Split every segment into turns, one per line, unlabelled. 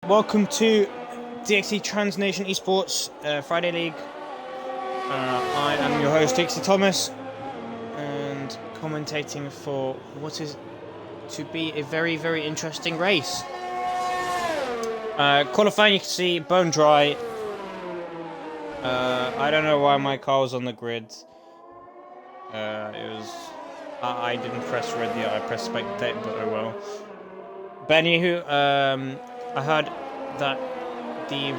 Welcome to DxT Transnation Esports Friday League. I am your host, DxT Thomas, and commentating for what is to be a very, very interesting race. Qualifying, you can see bone dry. I don't know why my car was on the grid. I didn't press red yet. I pressed spectate, but oh well. But anywho, I heard that the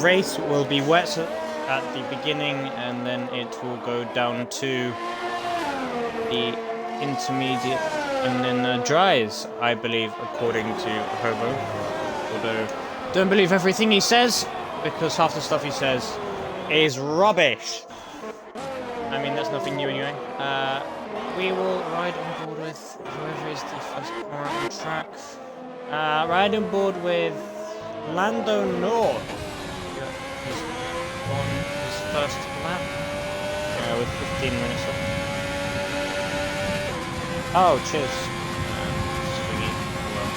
race will be wet at the beginning, and then it will go down to the intermediate, and then dries, I believe, according to Hobo. Although, don't believe everything he says, because half the stuff he says is rubbish. I mean, that's nothing new anyway. We will ride on board with whoever is the first car on track. Ride on board with Lando North. He's on his first lap. With 15 minutes left. Oh, cheers. Swingy. Well.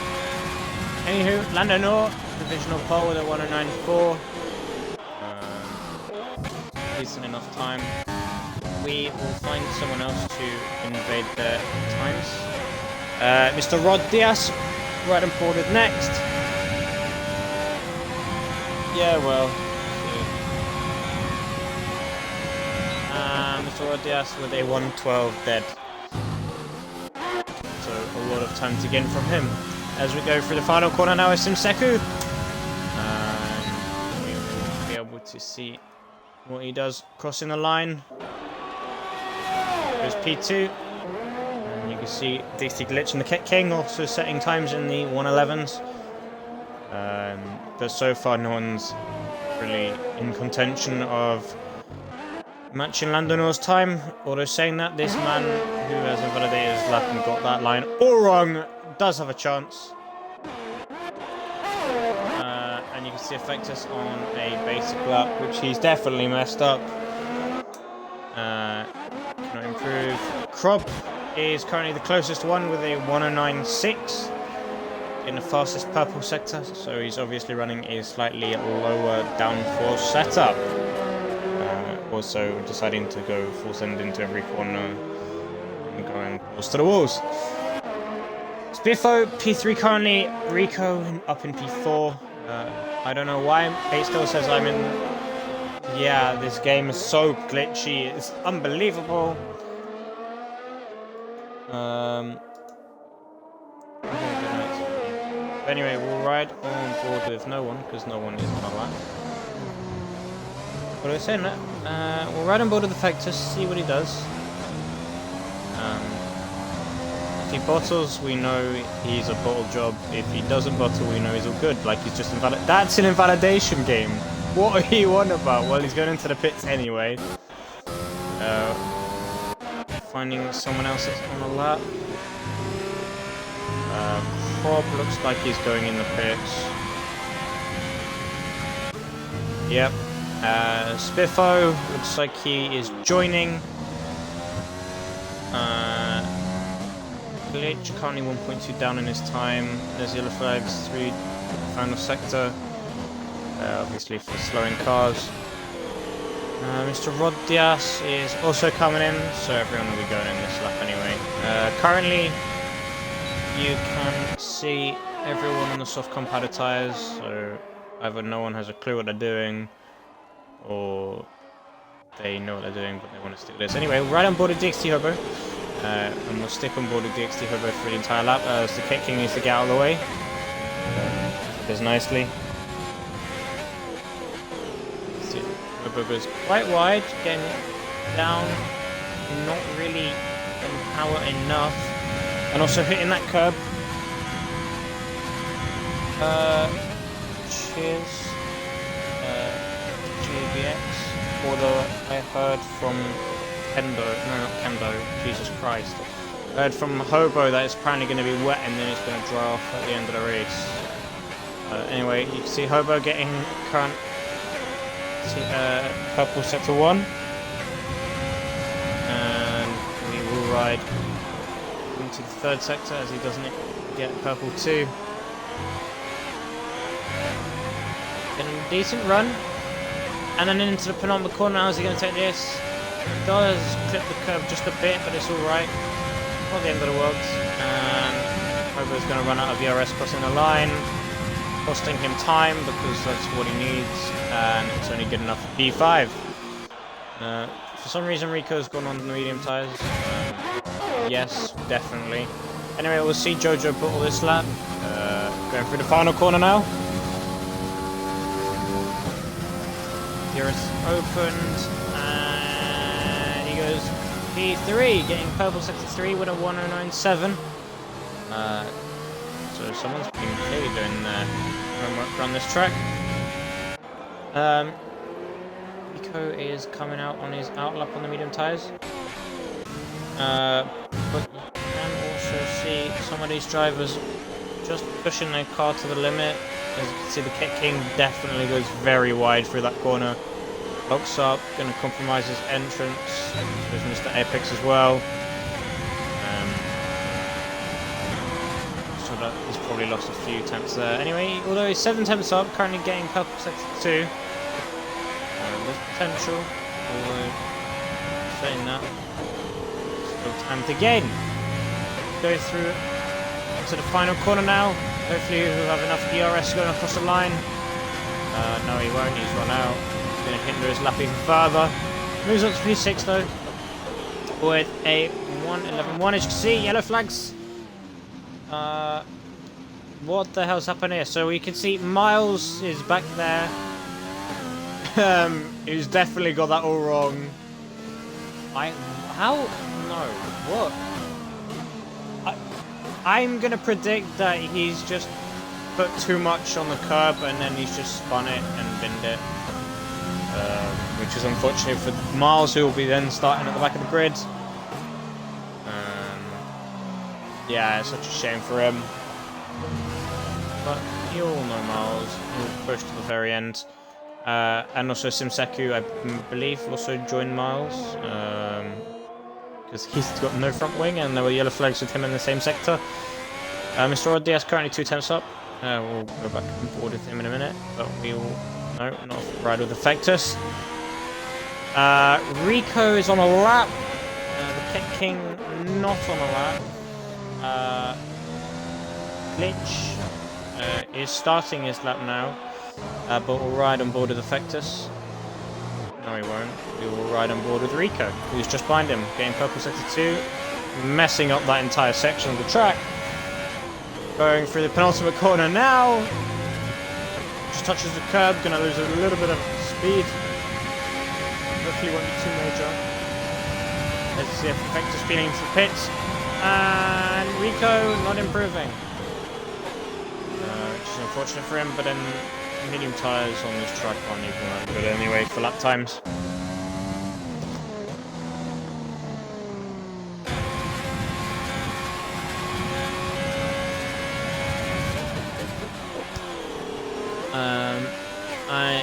Anywho, Lando North, divisional pole with a 109.4. Decent enough time. We will find someone else to invade their times. Mr. Rod Diaz. Right on board with next. Yeah, well. Mr. Rodias with a 112 dead. So a lot of time to gain from him. As we go through the final corner now is Simseku. We will be able to see what he does crossing the line. There's P2. You can see DxT Glitch and the Kit King also setting times in the 111s. But so far no one's really in contention of matching Landonor's time. Although saying that, this man who has invalidated his lap and got that line all wrong does have a chance. And you can see Effectus on a basic lap, which he's definitely messed up. Cannot improve. Krob is currently the closest one with a 109.6 in the fastest purple sector, so he's obviously running a slightly lower downforce setup. Also deciding to go full send into every corner and going balls to the walls. Spiffo, P3 currently, Rico up in P4. I don't know why it still says I'm in. Yeah, this game is so glitchy, it's unbelievable. Anyway, we'll ride on board with no one, because no one is on our lap. What are we saying that? We'll ride on board with the Effectus, see what he does. If he bottles, we know he's a bottle job. If he doesn't bottle, we know he's all good. Like, he's just invalid. That's an invalidation game. What are you on about? Well, he's going into the pits anyway. Finding someone else that's on the lap. Krob looks like he's going in the pits. Yep. Spiffo looks like he is joining. Glitch currently 1.2 down in his time. There's yellow flags, 3 final sector. obviously for slowing cars. Mr. Rod Diaz is also coming in, so everyone will be going in this lap anyway. Currently, you can see everyone on the soft compounded tyres, so either no one has a clue what they're doing, or they know what they're doing but they want to stick with this. Anyway, right on board the DxT Hobo, and we'll stick on board the DxT Hobo for the entire lap, as the Kit King needs to get out of the way. Does nicely. Hobo goes quite wide, getting down, not really in power enough, and also hitting that curb. Cheers, JBX, although I heard from Jesus Christ. I heard from Hobo that it's apparently going to be wet and then it's going to dry off at the end of the race. Anyway, you can see Hobo getting current purple sector 1, and we will ride into the third sector as he doesn't get purple 2. Getting a decent run, and then into the penultimate corner. How's he going to take this? He does clip the curb just a bit, but it's alright. Not the end of the world. And Hobo's going to run out of ERS crossing the line, costing him time because that's what he needs, and it's only good enough for P5. For some reason Rico's gone on the medium tyres. Yes, definitely. Anyway, we'll see Jojo put all this lap. Going through the final corner now. ERS opened, and he goes P3, getting purple sector 3 with a 109.7. So someone's been clearly doing work on this track. Rico is coming out on his outlap on the medium tyres. But you can also see some of these drivers just pushing their car to the limit. As you can see, the Kit King definitely goes very wide through that corner. Locks up, going to compromise his entrance. There's Mr. Apex as well. That he's probably lost a few temps there. Anyway, although he's 7 temps up, currently getting purple sector 2. There's potential, although saying that, still time to gain. Go through to the final corner now. Hopefully he'll have enough ERS going across the line. No, he won't. He's run out. He's going to hinder his lap even further. Moves up to P6 though, with a 1:11.1. As you can see, yellow flags. What the hell's happened here? So we can see Miles is back there. He's definitely got that all wrong. I'm gonna predict that he's just put too much on the curb and then he's just spun it and binned it. Which is unfortunate for Miles, who will be then starting at the back of the grid. Yeah, it's such a shame for him. But you all know Miles. He'll push to the very end. And also Simseku, I believe, also joined Miles. Because he's got no front wing and there were yellow flags with him in the same sector. Mr. Rod Diaz currently 2 temps up. We'll go back and board with him in a minute. But we will... No, not ride with the Effectus. Rico is on a lap. The Kit King not on a lap. Glitch is starting his lap now, but we'll ride on board with Effectus. No, he won't. We will ride on board with Rico, who's just behind him, getting purple sector 2, messing up that entire section of the track. Going through the penultimate corner now. Just touches the curb, gonna lose a little bit of speed. Hopefully won't be too major. Let's see if Effectus speeding into the pits. And Rico not improving. Which is unfortunate for him, but then medium tyres on this track aren't even that good anyway for lap times.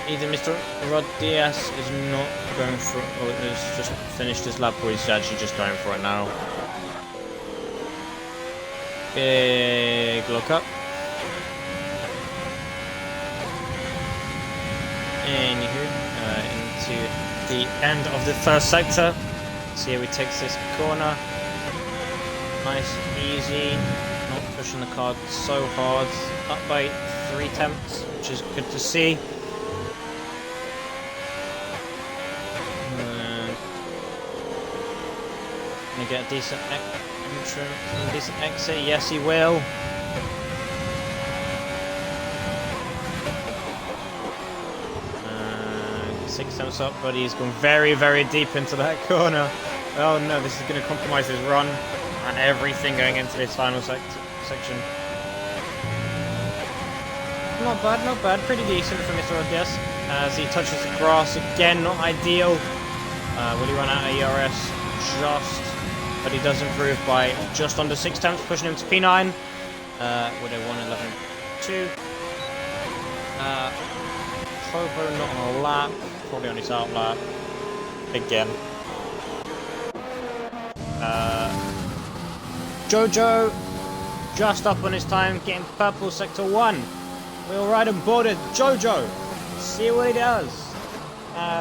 Either Mr. Rod Diaz is not going for it, or has just finished his lap, or he's actually just going for it now. Big look up. Anywho, into the end of the first sector. See how he takes this corner. Nice, easy, not pushing the car so hard. Up by 3 tenths, which is good to see. Gonna get a decent entrance, decent exit. Yes, he will. 6 tenths up, but he's gone very, very deep into that corner. Oh no, this is going to compromise his run and everything going into this final section. Not bad, not bad. Pretty decent for Mr. Rodriguez. As he touches the grass again, not ideal. Will he run out of ERS? Just. But he does improve by just under 6 tenths, pushing him to P9. With a 1:11.2. Hobo not on a lap. Probably on his out lap. Again. Jojo just up on his time, getting purple sector 1. We'll ride on board it. Jojo, see what he does.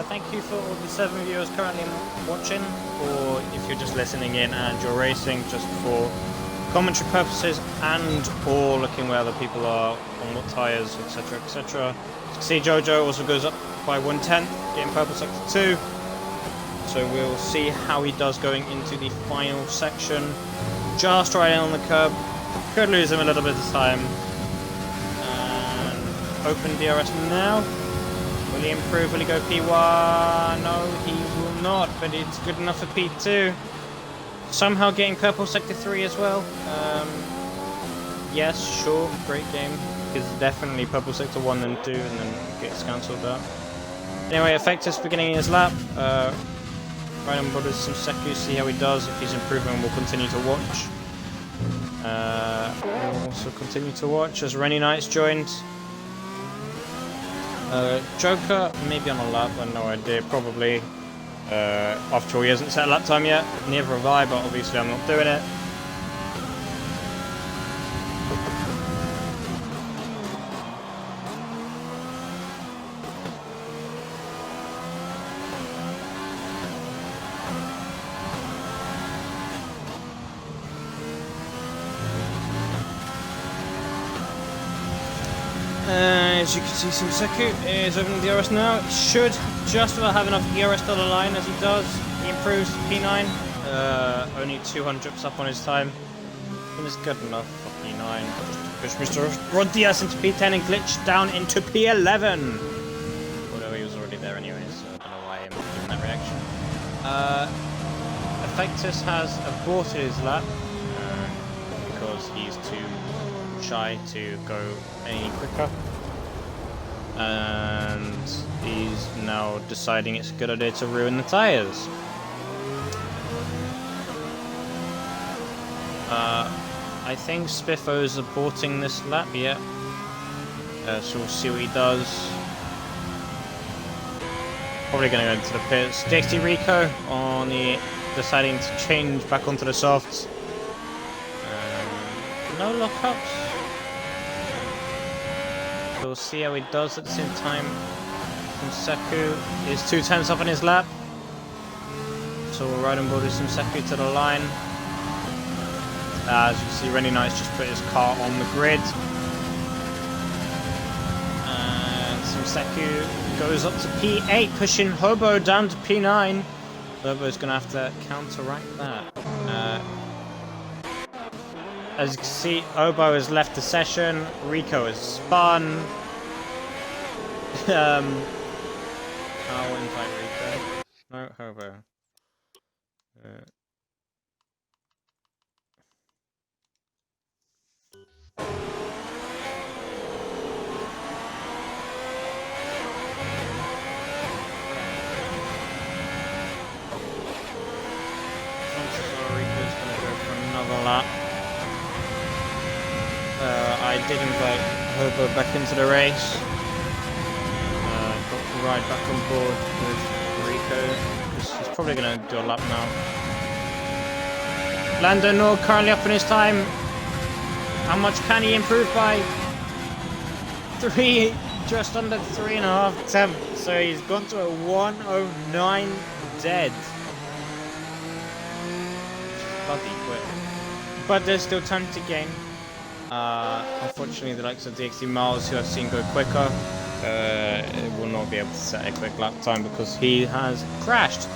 Thank you for all the 7 viewers currently watching, or if you're just listening in and you're racing just for commentary purposes and or looking where other people are on what tyres, etc, etc. You can see Jojo also goes up by 1/10, getting purple sector 2. So we'll see how he does going into the final section. Just right in on the curb. Could lose him a little bit of time. And open DRS now. Will he improve? Will he go P1? No, he will not, but it's good enough for P2. Somehow getting purple sector 3 as well. Yes, sure, great game. It's definitely purple sector 1 and 2, and then gets cancelled out. Anyway, Effectus beginning his lap. Right on board with some Seku, see how he does. If he's improving, we'll continue to watch. We'll also continue to watch as Rennie Knight's joined. Joker, maybe on a lap, I have no idea, probably. After all, he hasn't set a lap time yet. Neither have I, but obviously I'm not doing it. As you can see, Simseku is opening the ERS now. He should just about have enough ERS to the line as he does. He improves to P9. Only 200 up on his time. And it's good enough for P9. Just push Mr. Rodriguez into P10 and glitch down into P11. Although he was already there anyway, so I don't know why I'm giving that reaction. Effectus has aborted his lap because he's too shy to go any quicker. And he's now deciding it's a good idea to ruin the tyres. I think Spiffo's aborting this lap, yeah. So we'll see what he does. Probably going to go into the pits. DxT Rico on the deciding to change back onto the softs. No lockups. So we'll see how he does at the same time. Seku is 2 tenths up on his lap. So we'll ride on board with Seku to the line. As you can see, Rennie Knight's just put his car on the grid. And Seku goes up to P8, pushing Hobo down to P9. Hobo's going to have to counteract that. As you can see, Hobo has left the session. Rico has spun. I'll invite Rico. No, Hobo. Rico's gonna go for another lap. I did invite Hobo back into the race. Got to ride back on board with Rico. He's probably going to do a lap now. Lando Nord currently up in his time. How much can he improve by? 3 just under 3.5 temps, so he's gone to a 109 dead. Bloody quick. But there's still time to gain. Unfortunately, the likes of DxT Miles, who I've seen go quicker, will not be able to set a quick lap time because he has crashed.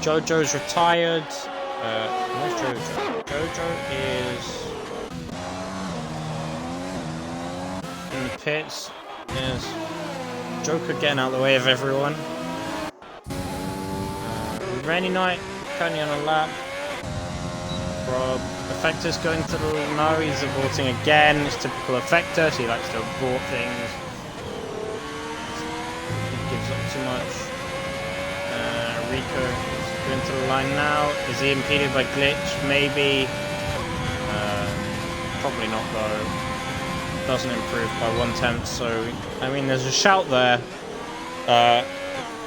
Jojo's retired. Where's Jojo? Jojo is in the pits. Yes. Joker getting out of the way of everyone. Rainy Night currently on a lap. Rob. Effector's going to the... No, he's aborting again. It's typical Effector, so he likes to abort things. He gives up too much. Rico is going to the line now. Is he impeded by glitch? Maybe. Probably not though. Doesn't improve by 1/10, so... I mean, there's a shout there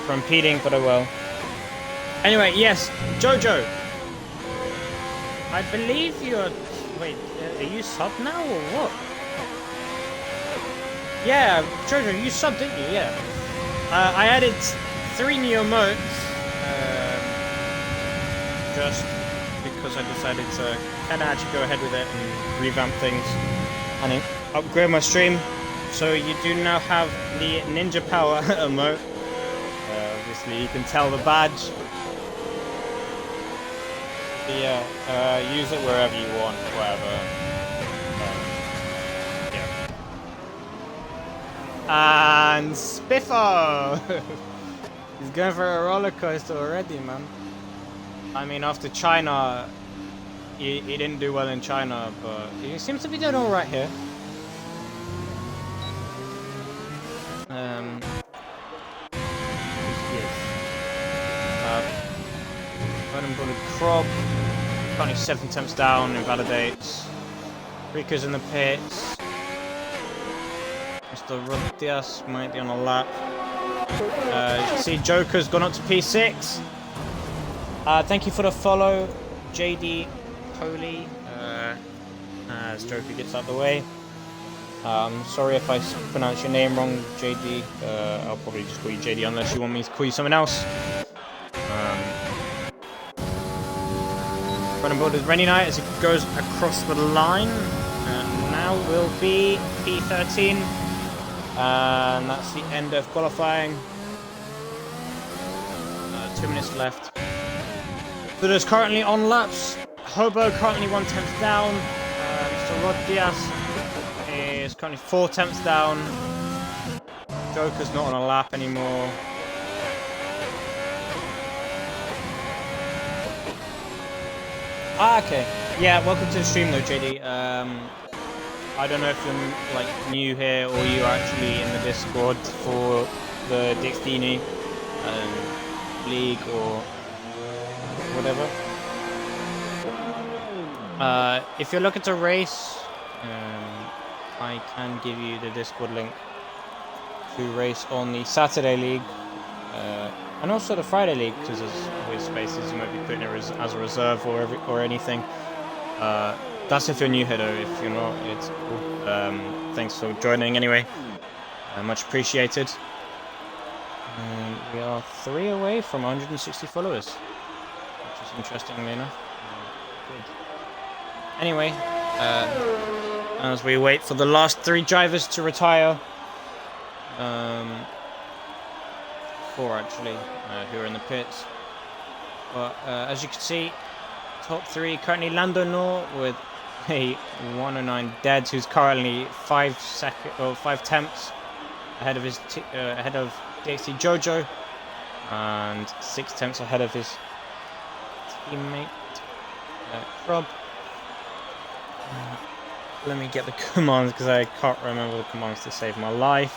for impeding, but oh well. Anyway, yes, Jojo. I believe you're... Wait, are you sub now or what? Yeah, Jojo, you subbed, didn't you? Yeah. I added 3 new emotes. Just because I decided to kind of actually go ahead with it and revamp things. And upgrade my stream. So you do now have the Ninja Power emote. Obviously, you can tell the badge. Yeah, use it wherever you want, whatever. Yeah. And Spiffo! He's going for a roller coaster already, man. I mean, after China, he didn't do well in China, but he seems to be doing alright here. Crop, currently 7 attempts down, invalidates. Rico's in the pits. Mr. Rodias might be on a lap. You can see Joker's gone up to P6. Thank you for the follow, JD Holy. As Joker gets out of the way. Sorry if I pronounce your name wrong, JD. I'll probably just call you JD unless you want me to call you something else. Running board is Rainy Night as it goes across the line. Now will be P13. And that's the end of qualifying. 2 minutes left. So there's currently on laps. Hobo currently 1/10 down. Mr. Rod Diaz is currently 4 tenths down. Joker's not on a lap anymore. Okay. Yeah, welcome to the stream though, JD. I don't know if you're like new here or you're actually in the Discord for the DxT League or whatever. If you're looking to race, I can give you the Discord link to race on the Saturday League. And also the Friday League, because there's always spaces you might be putting it as a reserve or anything. That's if you're new here though. If you're not, it's cool. Thanks for joining anyway. Much appreciated. We are 3 away from 160 followers, which is interestingly enough. Good. Anyway, as we wait for the last 3 drivers to retire. 4 actually, who are in the pits. But as you can see, top 3 currently Lando Nor with a 109 dead, who's currently 5 tenths ahead of his ahead of DxT Jojo, and 6 tenths ahead of his teammate Rob. Let me get the commands because I can't remember the commands to save my life.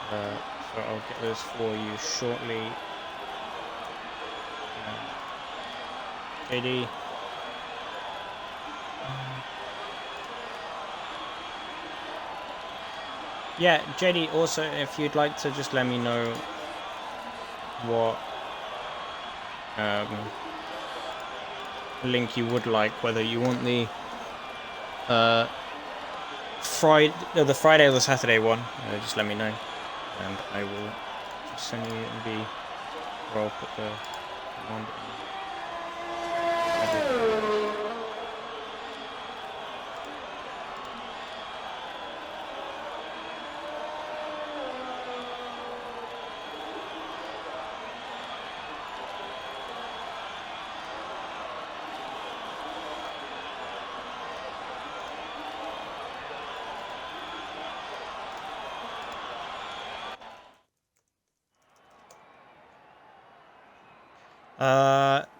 So I'll get those for you shortly. JD. Yeah, JD, also if you'd like to just let me know what link you would like, whether you want the the Friday or the Saturday one, just let me know, and I will just send you the. Or I'll put the one.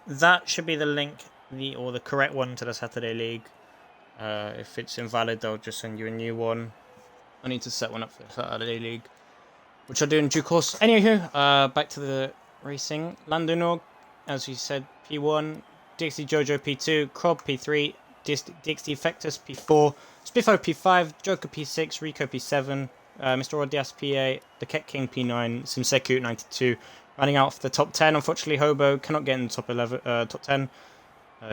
That should be the link, or the correct one to the Saturday League. If it's invalid, they'll just send you a new one. I need to set one up for the Saturday League, which I'll do in due course. Anywho, back to the racing. Landonog, as you said, P1, DxT Jojo P2, Krob P3, DxT Fectus P4, Spiffo P5, Joker P6, Rico P7, Mr. Odias P8, the Ket King P9, Simseku 92. Running out for the top 10, unfortunately, Hobo cannot get in the top 10.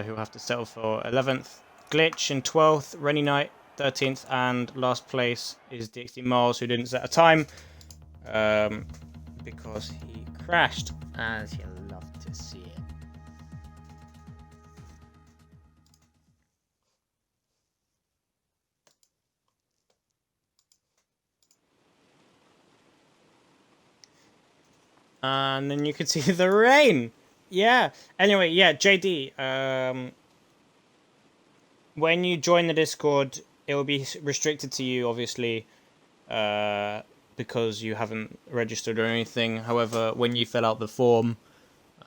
Who'll have to settle for 11th. Glitch in 12th, Rennie Knight 13th, and last place is DxT Miles, who didn't set a time because he crashed, as you love to see it. And then you can see the rain. Yeah. Anyway, yeah, JD. When you join the Discord, it will be restricted to you, obviously, because you haven't registered or anything. However, when you fill out the form,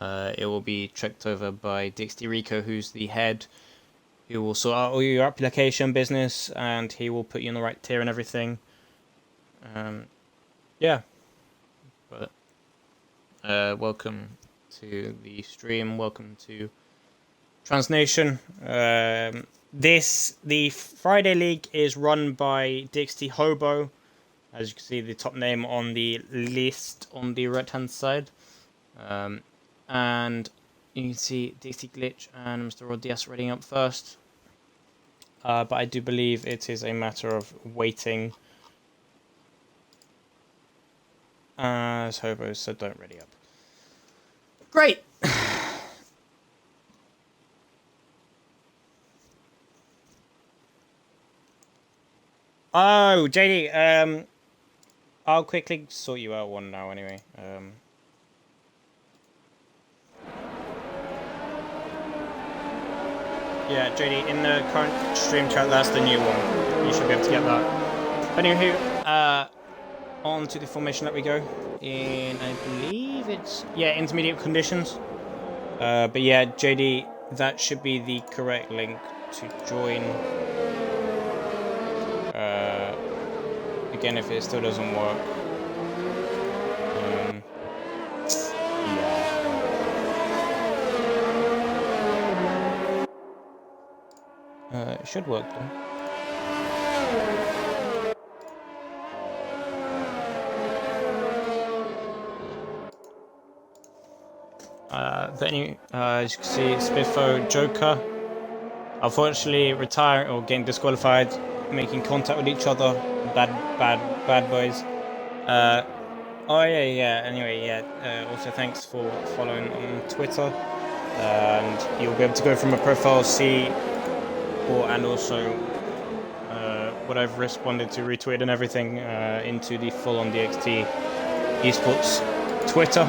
it will be checked over by DxT Rico, who's the head, who will sort out all your application business, and he will put you in the right tier and everything. Yeah. But welcome to the stream. Welcome to Transnation. The Friday League is run by DxT Hobo, as you can see the top name on the list on the right hand side, and you can see DxT Glitch and Mr. Rodias reading up first, but I do believe it is a matter of waiting, as Hobo said, don't ready up. Great. Oh, JD, I'll quickly sort you out one now anyway. Yeah, JD, in the current stream chat, that's the new one. You should be able to get that. Anywho, on to the formation that we go in, I believe it's, yeah, intermediate conditions. But yeah, JD, that should be the correct link to join. Again, if it still doesn't work, yeah. It should work though. But anyway, as you can see, Spiffo Joker, unfortunately retiring or getting disqualified, making contact with each other. Bad boys. Oh yeah. Anyway, yeah. Also, thanks for following on Twitter, and you'll be able to go from a profile, see, and also what I've responded to, retweet and everything into the full-on DxT ESports Twitter.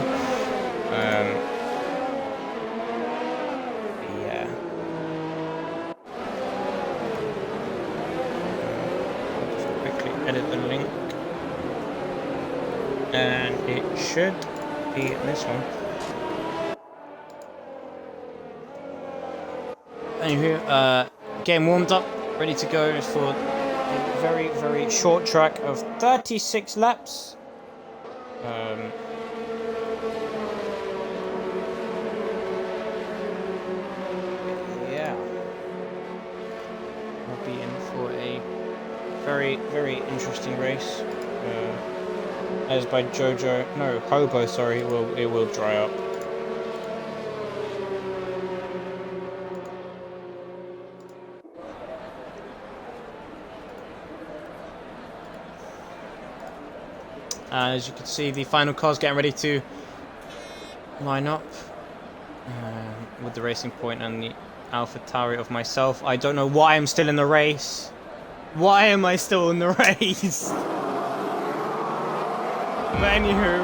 Yeah. I'll just quickly edit the link, and it should be this one. Anywho, getting warmed up, ready to go for a very, very short track of 36 laps. Yeah, we'll be in for a very, very interesting race. As by Hobo, sorry, it will dry up. As you can see, the final car's getting ready to line up with the Racing Point and the AlphaTauri of myself. I don't know why I'm still in the race. Why am I still in the race? But anywho,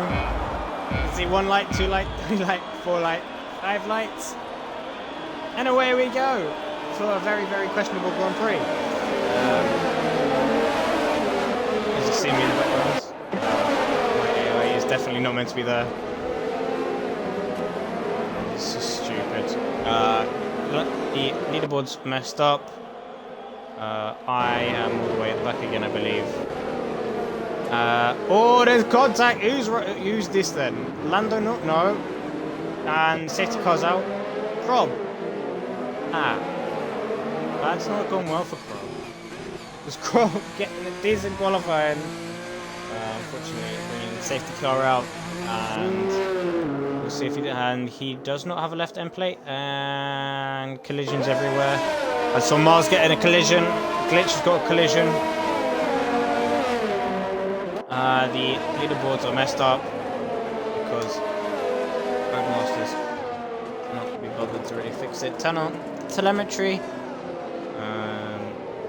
let's see, 1 light, 2 light, 3 light, 4 light, 5 lights. And away we go for a very, very questionable Grand Prix. As you see me in the background, my AI is definitely not meant to be there. This is stupid. The leaderboard's messed up. I am all the way at the back again, I believe. Oh, there's contact. Who's this then? Lando? No. And safety car's out. Rob. That's not going well for Crow. Because Crow getting a decent qualifying. Unfortunately, bringing the safety car out. And we'll see if he does not have a left end plate. And collisions everywhere. I saw Mars getting a collision. Glitch has got a collision. The leaderboards are messed up because Grandmaster's not be bothered to really fix it. Turn on telemetry.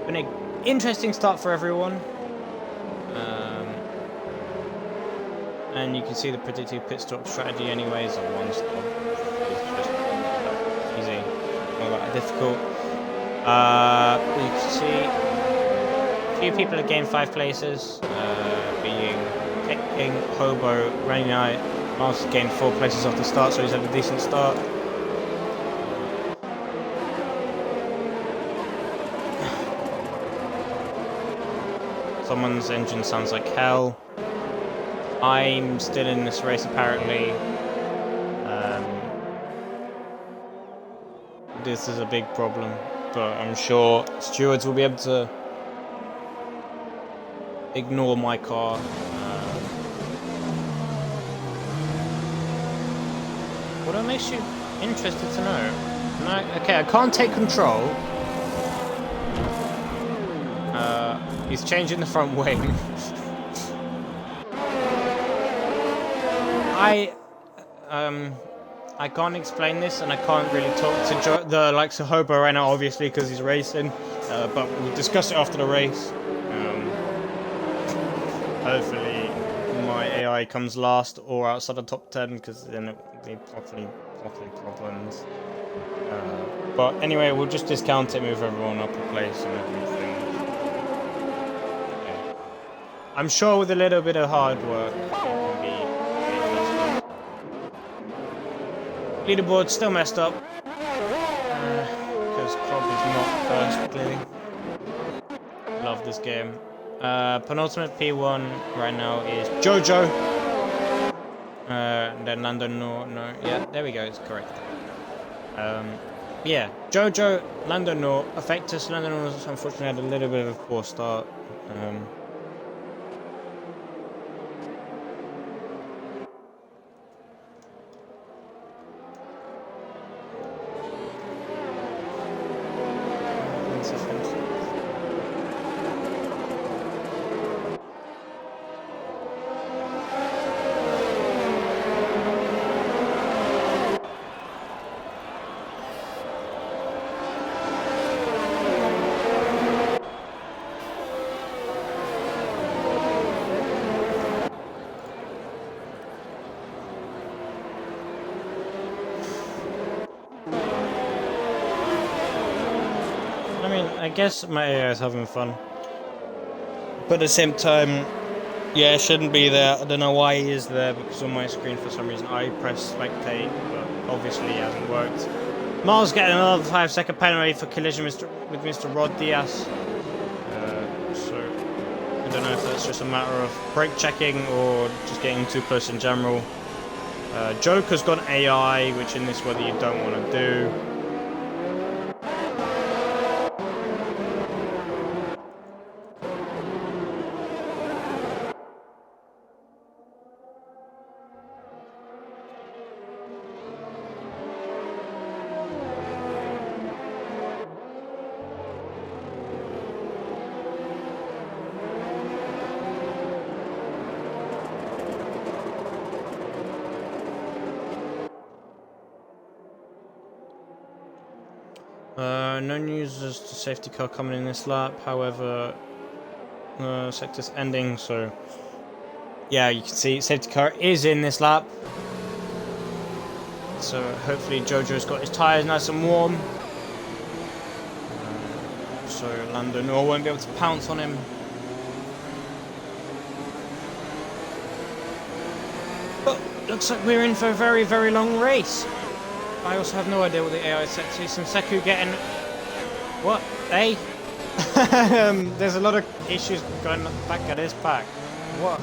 Been an interesting start for everyone. And you can see the predictive pit stop strategy anyways on 1 stop. It's just easy, not that difficult. You can see a few people have gained 5 places, being King, Hobo, Rainy Night. Mars has gained 4 places off the start, so he's had a decent start. Someone's engine sounds like hell. I'm still in this race apparently. This is a big problem, but I'm sure stewards will be able to ignore my car. What makes you interested to know? No, okay, I can't take control. He's changing the front wing. I can't explain this, and I can't really talk to the likes of Hobo right now, obviously, because he's racing. But we'll discuss it after the race. Hopefully, my AI comes last or outside the top 10, because then it will be properly problems. But anyway, we'll just discount it, move everyone up a place and everything. Yeah. I'm sure with a little bit of hard work, it can be. Leaderboard still messed up because Krob is not first, clearly. Love this game. Penultimate P1 right now is Jojo. Then Lando, no, yeah, there we go, it's correct. Yeah, Jojo, Lando, no, Affectus, Lando, no, unfortunately had a little bit of a poor start. I guess my AI is having fun, but at the same time, yeah, it shouldn't be there. I don't know why he is there, because on my screen for some reason I press spectate, but obviously it hasn't worked. Mars getting another 5-second penalty for collision with Mr. Rod Diaz. So I don't know if that's just a matter of brake checking or just getting too close in general. Joker's got AI, which in this weather you don't want to do. No news as to safety car coming in this lap, however, sector's ending, so yeah, you can see safety car is in this lap. So hopefully Jojo's got his tyres nice and warm. So Lando Norris won't be able to pounce on him. But looks like we're in for a very, very long race. I also have no idea what the AI is set to. Senseku getting... What? Eh? There's a lot of issues going back at his pack. What?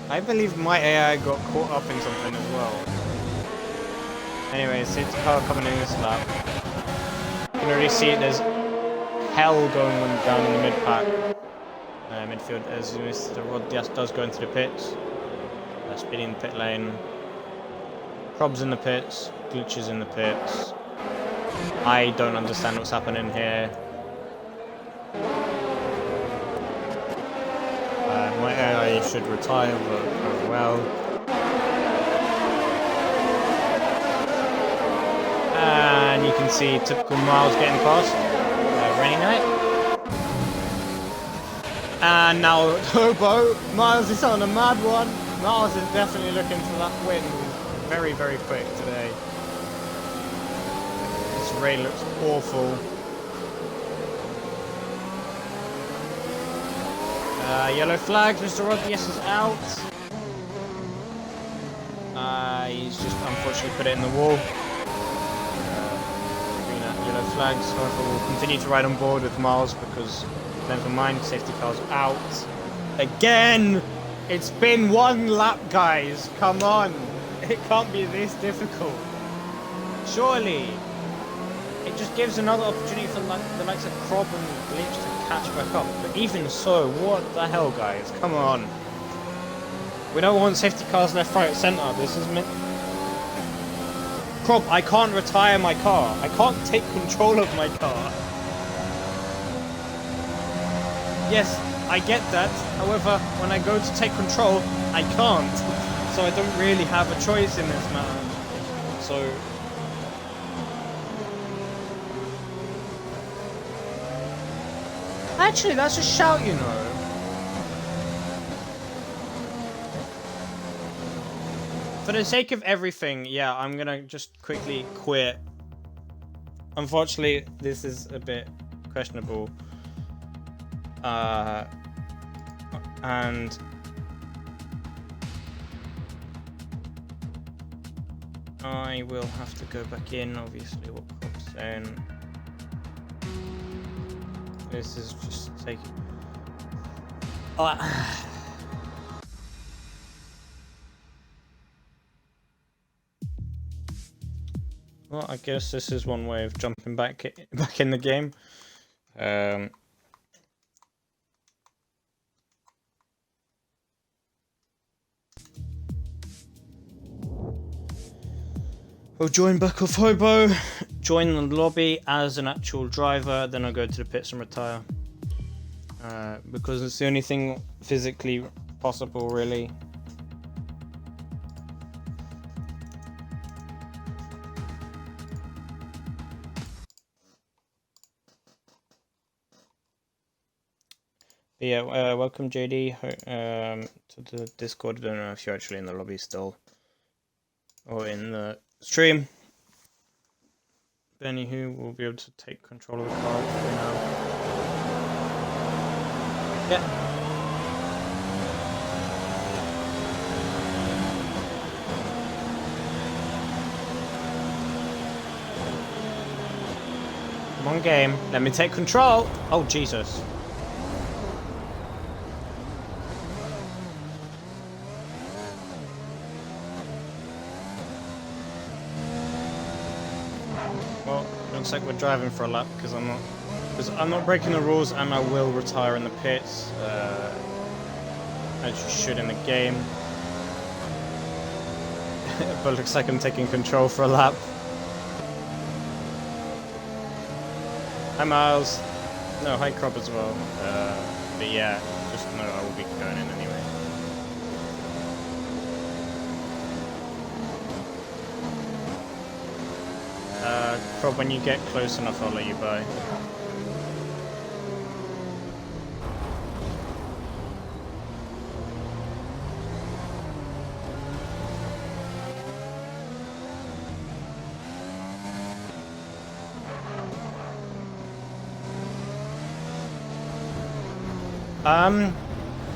I believe my AI got caught up in something as well. Anyway, safety car coming in this lap. You can already see it, there's hell going on down in the mid-pack. Midfield, as Mr. Rod does go into the pits. Speeding in the pit lane. Probs in the pits. Glitches in the pits. I don't understand what's happening here. My AI should retire, but oh well. And you can see typical Miles getting past. Rainy night. And now Hobo. Miles is on a mad one. Miles is definitely looking for that win. Very, very quick today. This rain looks awful. Yellow flags, Mr. Rodriguez is out. He's just unfortunately put it in the wall. Yellow flags, however, we'll continue to ride on board with Miles because never mind, safety car's out. Again! It's been one lap, guys. Come on. It can't be this difficult. Surely. It just gives another opportunity for the likes of Crob and Glitch to catch back up. But even so, what the hell, guys? Come on. We don't want safety cars left, right, centre. This is meant... Crob, I can't retire my car. I can't take control of my car. Yes, I get that. However, when I go to take control, I can't. So I don't really have a choice in this matter. So... Actually, that's a shout, you know. For the sake of everything, yeah, I'm gonna just quickly quit. Unfortunately, this is a bit questionable. And I will have to go back in, obviously, what Bob's saying. This is just taking... Oh, well, I guess this is one way of jumping back in the game. We'll join back off Hobo, join the lobby as an actual driver, then I'll go to the pits and retire. Because it's the only thing physically possible, really. But yeah, welcome JD to the Discord. I don't know if you're actually in the lobby still or in the stream. But anywho, we'll be able to take control of the car for now. Yeah. Come on, game. Let me take control. Oh, Jesus. Well, looks like we're driving for a lap because I'm not breaking the rules, and I will retire in the pits, as you should in the game. But looks like I'm taking control for a lap. Hi Miles. No, hi Crop as well. But yeah, just know I will be going in anyway. Prob, when you get close enough, I'll let you by.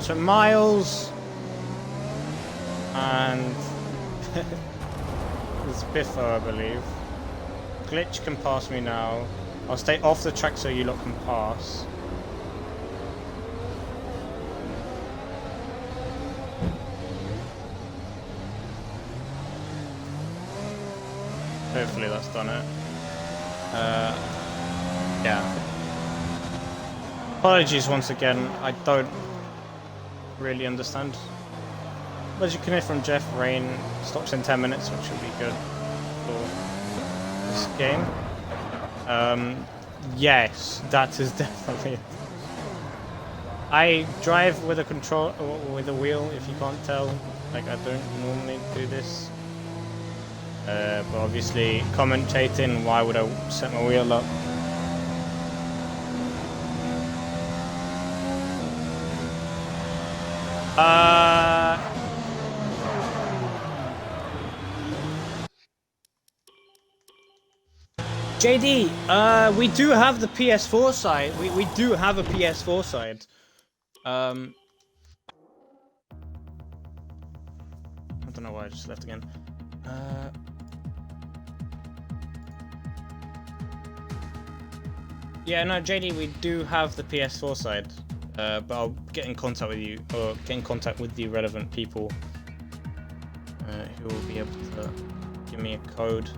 So Miles and it's Biffo, I believe. Glitch can pass me now. I'll stay off the track so you lot can pass. Hopefully that's done it. Yeah. Apologies once again, I don't really understand. As you can hear from Jeff, rain stops in 10 minutes, which will be good for this game. Yes, that is definitely it. I drive with a control, with a wheel, if you can't tell. Like, I don't normally do this. But obviously, commentating, why would I set my wheel up? JD, we do have the PS4 side. We do have a PS4 side. I don't know why I just left again. Yeah, no, JD, we do have the PS4 side. But I'll get in contact with you, or get in contact with the relevant people who will be able to give me a code.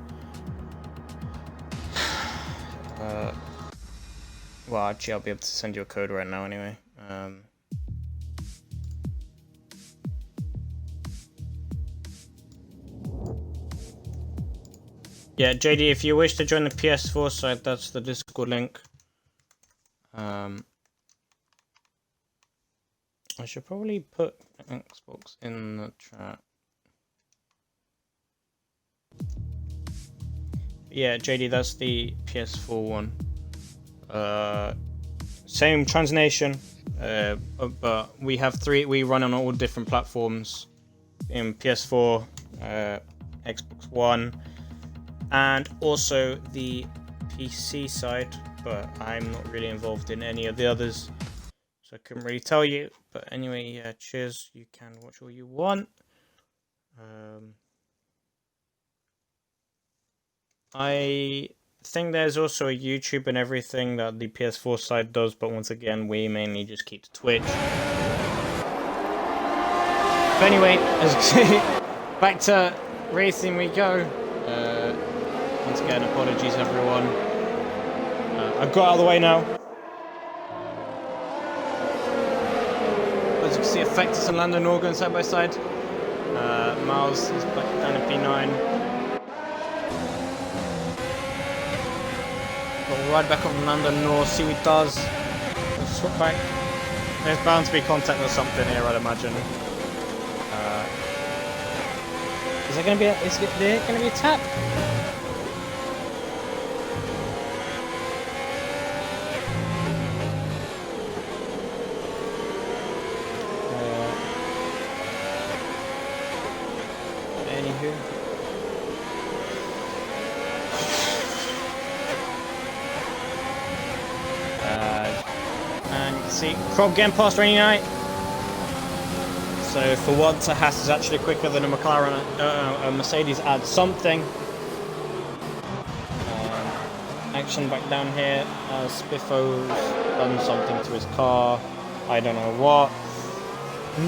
Well, actually, I'll be able to send you a code right now anyway. Yeah, JD, if you wish to join the PS4 side, that's the Discord link. I should probably put Xbox in the chat. Yeah, JD, that's the PS4 one. Same translation, but we have three. We run on all different platforms in PS4, Xbox One, and also the PC side. But I'm not really involved in any of the others, so I couldn't really tell you. But anyway, yeah, cheers. You can watch all you want. I think there's also a YouTube and everything that the PS4 side does, but once again, we mainly just keep to Twitch. But anyway, as you see, back to racing we go. Once again, apologies everyone. I've got out of the way now. As you can see, Effectus and Lando Norgan side by side. Miles is back down at P9. We'll ride back on Lando North, see what he does. We'll swap back. There's bound to be contact or something here, I'd imagine. Is there going to be a tap? Anywho. And you can see Crob getting past Rainy Night. So for once, a Haas is actually quicker than a McLaren. A Mercedes adds something. Action back down here. Spiffo's done something to his car. I don't know what.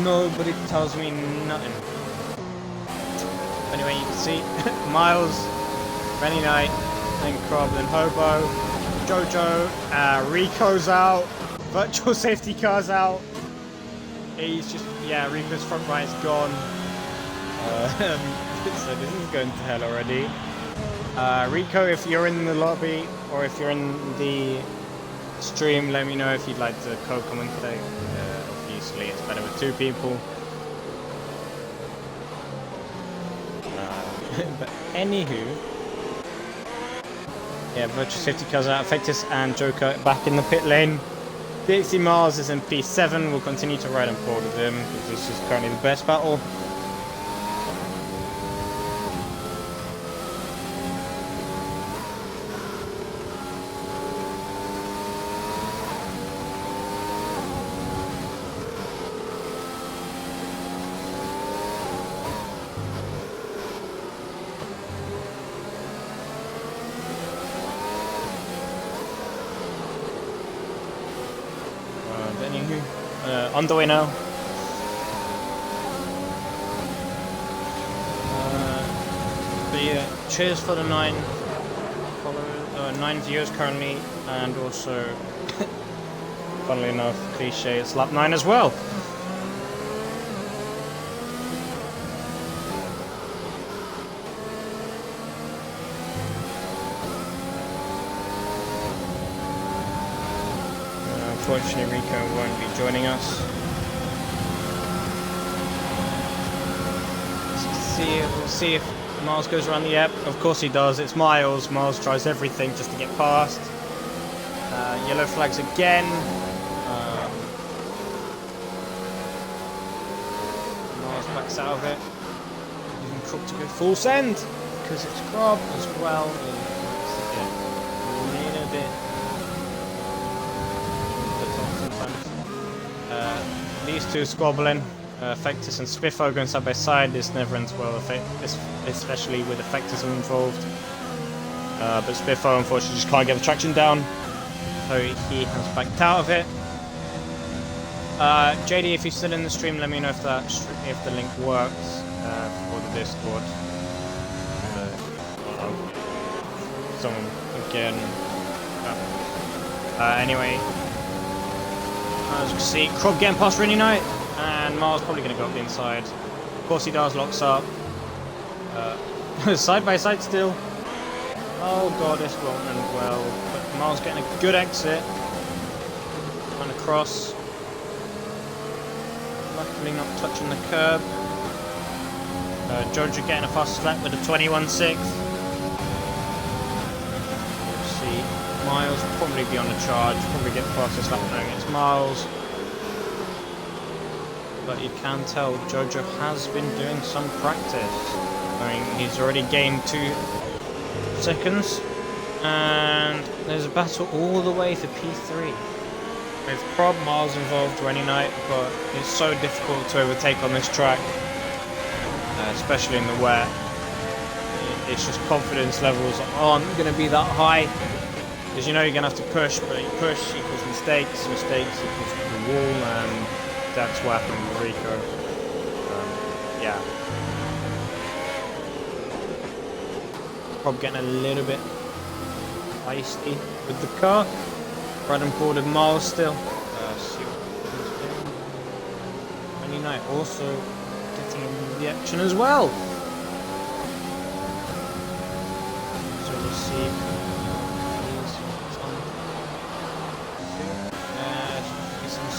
Nobody tells me nothing. Anyway, you can see Miles, Rainy Night, then Crob, then Hobo, Jojo, Rico's out, virtual safety car's out. He's just, yeah, Rico's front right's gone. So this is going to hell already. Rico, if you're in the lobby or if you're in the stream, let me know if you'd like to co-commentate. Obviously, it's better with two people. But anywho, Yeah, Virtual Safety cars out. Effectus and Joker back in the pit lane. DxT Mars is in P7. We'll continue to ride on board with him because this is currently the best battle. On the way now. But yeah, cheers for the 9 followers, 9 viewers currently, and also, funnily enough, cliche, it's lap 9 as well. Unfortunately, Rico won't be joining us. We'll see if Miles goes around the app. Of course he does. It's Miles. Miles tries everything just to get past. Yellow flags again. Miles backs out of it. Using Crook to go full send because it's Crob as well. A little bit. These two squabbling. Effectus and Spiffo going side by side. This never ends well, especially with Effectus involved. But Spiffo unfortunately just can't get the traction down, so he has backed out of it. JD, if you're still in the stream, let me know if the link works for the Discord. Someone again. Anyway. As you can see, Crob getting past Rainy Knight, and Mars probably going to go up the inside. Of course he does, locks up. Side by side still. Oh god, this won't end well. But Mars getting a good exit. Trying to cross. Luckily not touching the curb. Jojo getting a fast lap with a 21.6. Miles will probably be on the charge, probably get the fastest lap now against Miles. But you can tell Jojo has been doing some practice. I mean, he's already gained 2 seconds, and there's a battle all the way for P3. With Prob, Miles involved, Rainy Knight, but it's so difficult to overtake on this track, especially in the wet. It's just confidence levels aren't going to be that high. Because you know you're going to have to push, but you push equals mistakes, mistakes equals the wall, and that's what happened with Rico. Yeah. Probably getting a little bit feisty with the car. Right on board with Miles still. See what he's doing. Rainy Knight also getting into the action as well. So we'll see.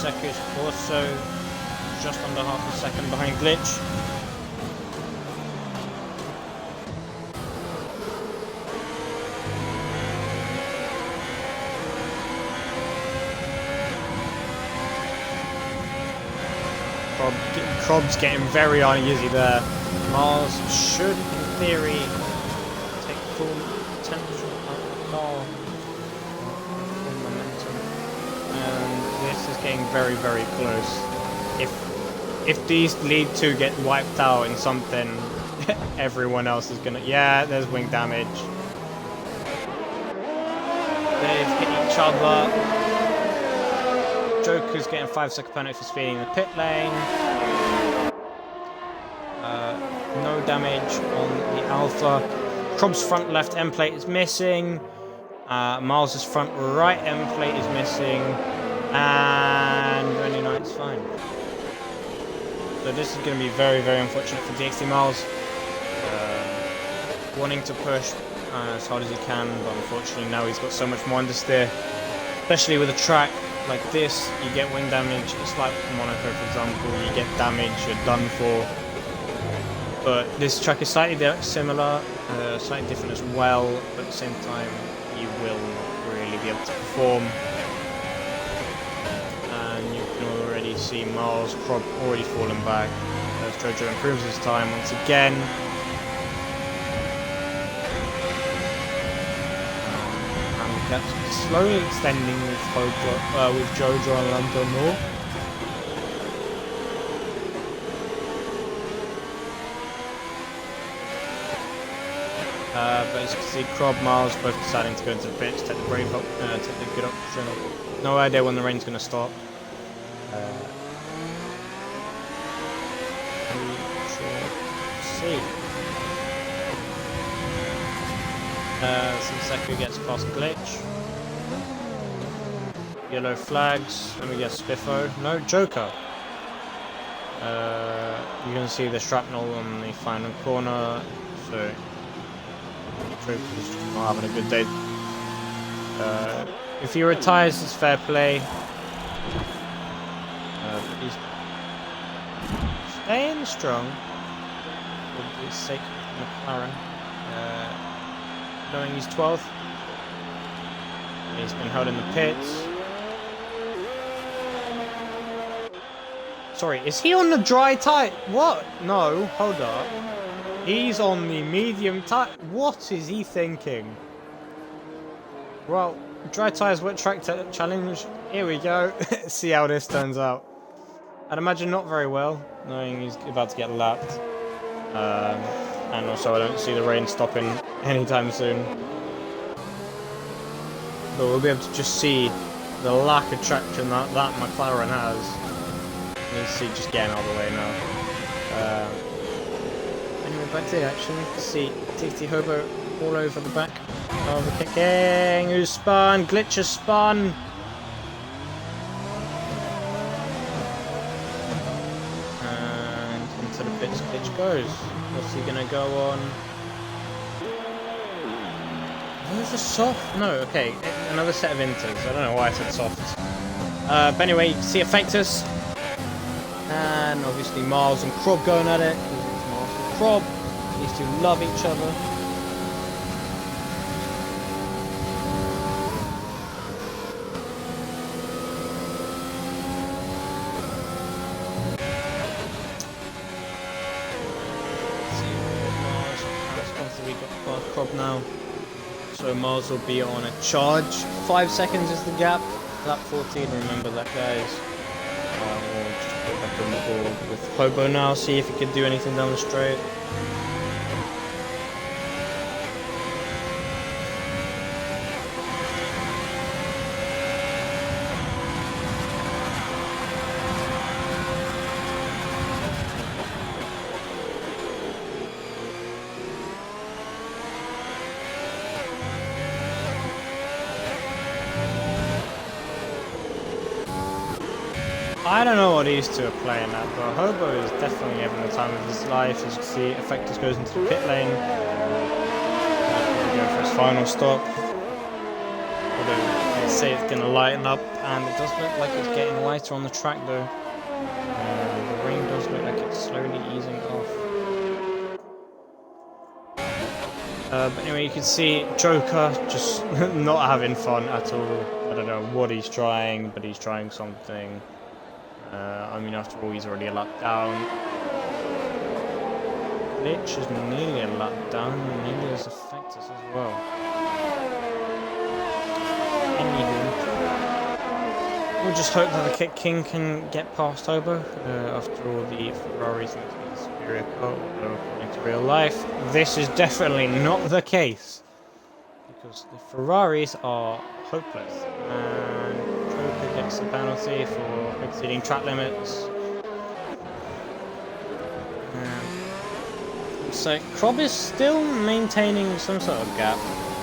Seconds also just under half a second behind Glitch. Crob's getting very uneasy there. Mars should, in theory, take full potential out of the car. Full momentum. And this is getting very, very close. If these lead to get wiped out in something, everyone else is gonna... Yeah, there's wing damage. They've hit each other. Joker's getting 5-second penalty for speeding in the pit lane. No damage on the Alpha. Crob's front left end plate is missing. Miles' front right end plate is missing. And Rainy Knight's fine. So this is going to be very, very unfortunate for DxT Miles. Wanting to push as hard as he can, but unfortunately now he's got so much more understeer. Especially with a track like this, you get wing damage. It's like Monaco, for example, you get damage, you're done for. But this track is slightly similar, slightly different as well, but at the same time, he will not really be able to perform. And you can already see Miles Crobb already falling back as Jojo improves his time once again. And the gap's slowly extending with Jojo and Lando Moore. But as you can see, Crobb, Miles both deciding to go into the pits, take the brave up, take the good option. No idea when the rain's going to stop. We shall see. Senseko gets past Glitch. Yellow flags. Let me guess, Spiffo. No, Joker. You can see the shrapnel on the final corner. So Joker's just not having a good day. If he retires, it's fair play. But he's staying strong for the sake of McLaren. Knowing he's 12th. He's been held in the pits. Sorry, is he on the dry tyre? What? No, hold up. He's on the medium tyre. What is he thinking? Well, dry tyres, wet track challenge. Here we go. See how this turns out. I'd imagine not very well, knowing he's about to get lapped. And also I don't see the rain stopping anytime soon. But we'll be able to just see the lack of traction that McLaren has. You can see just getting out of the way now. Anyway, back to the action. You can see DxT Hobo all over the back of the kicking. Who's spun? Glitch has spun. And into the pits Glitch goes. What's he gonna go on? There's a soft. No, okay. Another set of inters. I don't know why I said soft. But anyway, you can see Effectus. And obviously Miles and Crobb going at it. Miles and Crobb. These two love each other. We got Crobb now. So Miles will be on a charge. 5 seconds is the gap. Lap 14, remember that, guys. We'll just put back on the board with Hobo now, see if he can do anything down the straight. I don't know what these two are playing at, but Hobo is definitely having the time of his life. As you can see, Effectus goes into the pit lane. Going for his final stop. Although they say it's going to lighten up, and it does look like it's getting lighter on the track though. The rain does look like it's slowly easing off. But anyway, you can see Joker just not having fun at all. I don't know what he's trying, but he's trying something. I mean, after all, he's already a lap down. Glitch is nearly a lap down, and nearly as Effectus as well. Anywho, we'll just hope that the Kick King can get past Hobo. After all, the Ferraris need to be the superior car, although according to real life, this is definitely not the case. Because the Ferraris are hopeless. And Joker gets a penalty for exceeding track limits. So Crobb is still maintaining some sort of gap,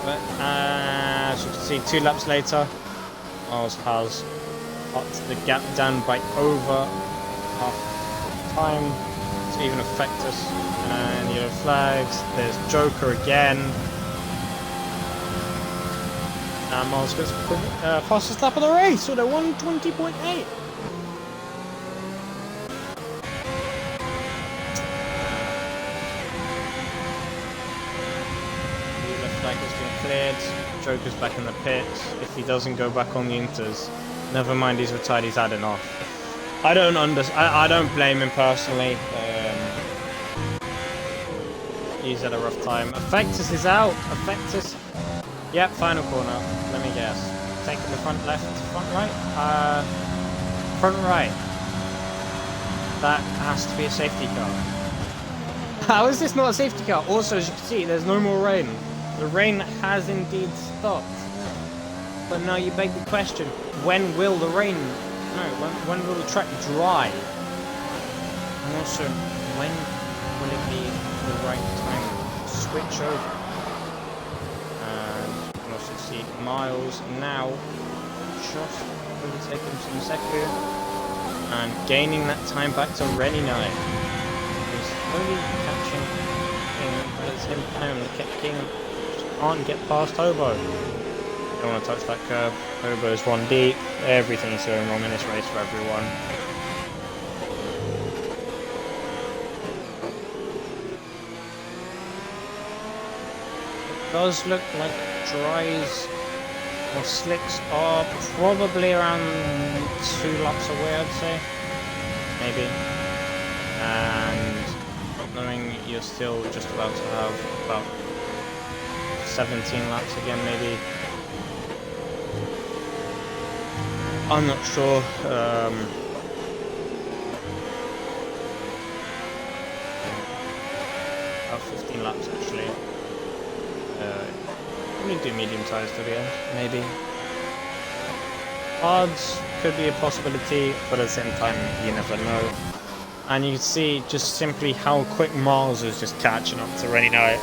but as you can see, 2 laps later, Miles has cut the gap down by over half time. It's even Effectus and yellow flags. There's Joker again. And Miles gets fastest lap of the race with a 1:20.8. track has been cleared. Joker's back in the pits. If he doesn't go back on the inters, never mind he's retired, he's had enough. I don't blame him personally. He's had a rough time. Effectus is out. Effectus. Yep, final corner. Let me guess. Taking the front left, front right? Front right. That has to be a safety car. How is this not a safety car? Also, as you can see, there's no more rain. The rain has indeed stopped. But now you beg the question, when will the rain... No, when will the track dry? And also, when will it be the right time to switch over? And you can also see Miles now just overtaking some Seku and gaining that time back to Rennie9. He's slowly catching him, but at the same time the King can't get past Hobo. Don't want to touch that curb. Hobo's one deep. Everything's going wrong in this race for everyone. It does look like dries or slicks are probably around 2 laps away, I'd say. Maybe. And not knowing you're still just about to have about 17 laps again, maybe. I'm not sure. About 15 laps actually. Probably do medium tyres to the end, maybe. Hards could be a possibility, but at the same time, you never know. And you can see just simply how quick Miles is just catching up to Rennie9.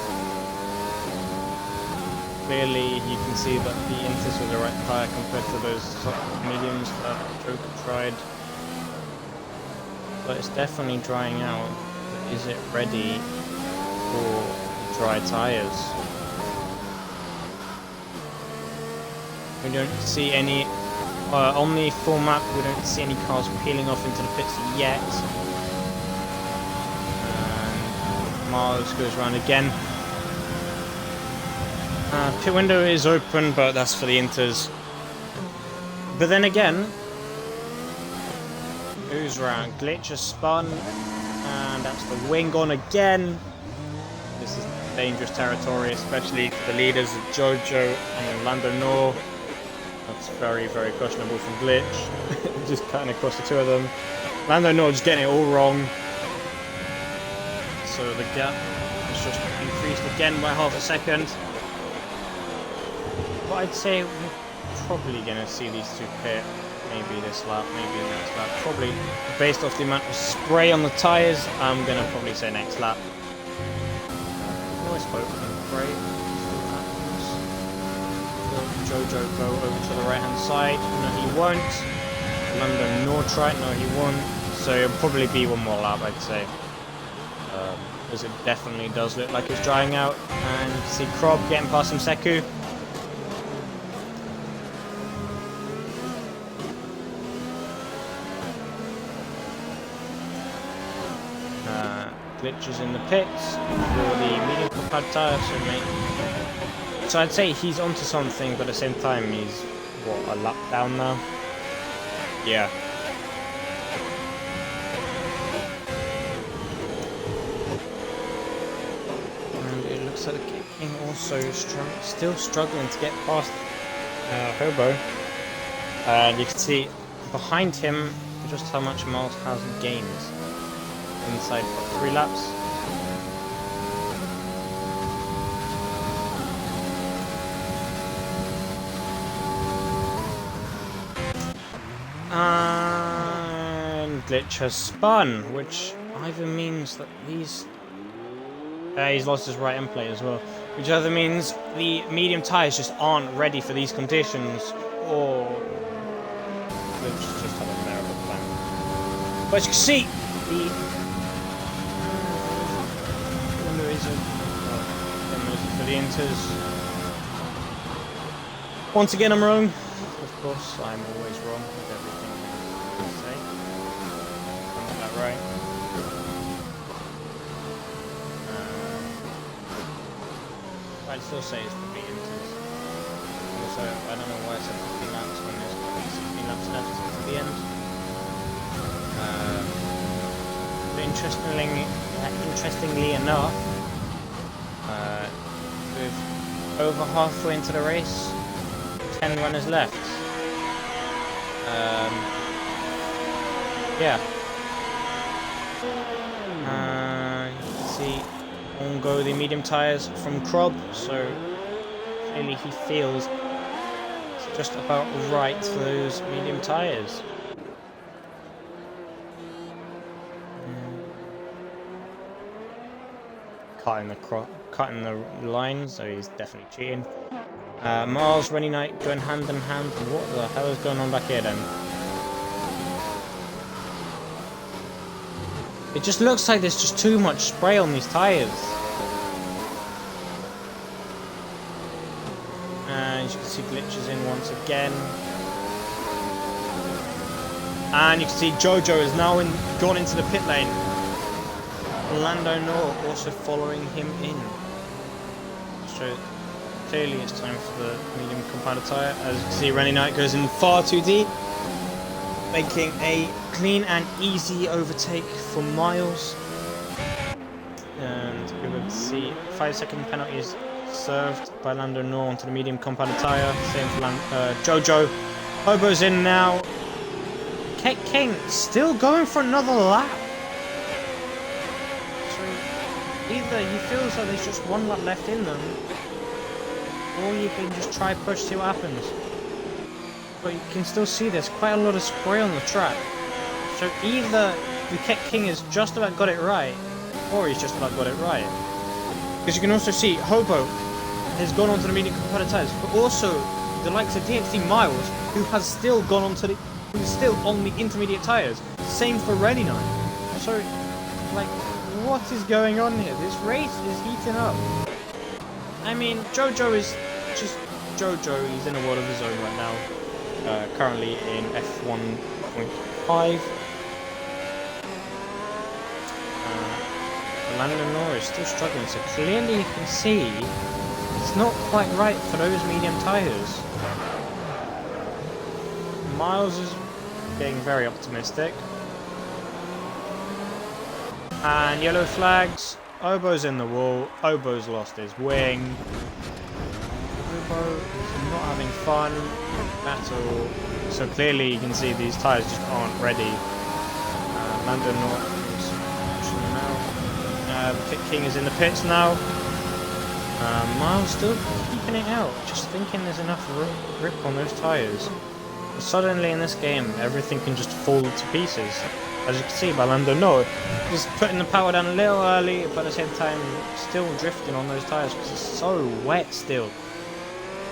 Clearly, you can see that the Inters were the right tyre compared to those mediums that Joker tried. But it's definitely drying out. But is it ready for dry tyres? We don't see any, on the full map, we don't see any cars peeling off into the pits yet. And Miles goes around again. Pit window is open, but that's for the Inters. But then again, who's around? Glitch has spun, and that's the wing on again. This is dangerous territory, especially for the leaders of Jojo and Lando Nor. That's very, very questionable from Glitch. Just cutting across the two of them. Lando Nor just getting it all wrong. So the gap has just increased again by half a second. But I'd say we're probably going to see these two pit. Maybe this lap, maybe the next lap. Probably based off the amount of spray on the tyres, I'm going to probably say next lap. Always hope and pray still happens. Will Jojo go over to the right hand side? No, he won't. London Nor try it? No, he won't. So it'll probably be one more lap, I'd say. Because it definitely does look like it's drying out. And you can see Krob getting past some Seku. Glitch is in the pits for the medium compact tyre, so I'd say he's onto something, but at the same time he's, what, a lap down now? Yeah. And it looks like the King also still struggling to get past Hobo. And you can see behind him just how much Miles has gained. Inside for 3 laps. And Glitch has spun, which either means that these... he's lost his right end plate as well. Which either means the medium tyres just aren't ready for these conditions, or Glitch just had a terrible plan. But as you can see, the for the Inters. Once again, I'm wrong. Of course, I'm always wrong with everything I say. I'm not that right. I'd still say it's probably Inter's. Also, I don't know why I said 15 laps when there's only 16 laps left to the end. But interestingly enough, with over halfway into the race, 10 runners left. Yeah. You can see on go the medium tyres from Krob, so clearly he feels it's just about right for those medium tyres. Cutting the line, so he's definitely cheating. Miles, Rennie Knight going hand in hand. What the hell is going on back here then? It just looks like there's just too much spray on these tyres. And you can see glitches in once again. And you can see Jojo is now gone into the pit lane. Lando North also following him in. So clearly it's time for the medium compounded tyre. As you can see, Rennie Knight goes in far too deep, making a clean and easy overtake for Miles. And we will see 5-second penalties served by Lando North onto the medium compounded tyre. Same for Jojo. Hobo's in now. Kate King still going for another lap. Either he feels like there's just one lap left in them, or you can just try push, see what happens. But you can still see there's quite a lot of spray on the track. So either the Ket King has just about got it right, or he's just about got it right. Because you can also see Hobo has gone onto the medium compounded tyres, but also the likes of DxT Miles, who has still gone onto who's still on the intermediate tyres. Same for Rennie Knight. So, like, what is going on here? This race is heating up. I mean, Jojo is just Jojo. He's in a world of his own right now. Currently in F1.5. Lando North is still struggling, so clearly you can see it's not quite right for those medium tyres. Miles is getting very optimistic. And yellow flags. Obo's in the wall. Obo's lost his wing. Obo is not having fun at all. So clearly you can see these tyres just aren't ready. Lando North is pushing them out. Pit King is in the pits now. Miles still keeping it out. Just thinking there's enough grip on those tyres. But suddenly in this game, everything can just fall to pieces. As you can see by Lando North, just putting the power down a little early, but at the same time still drifting on those tyres because it's so wet still.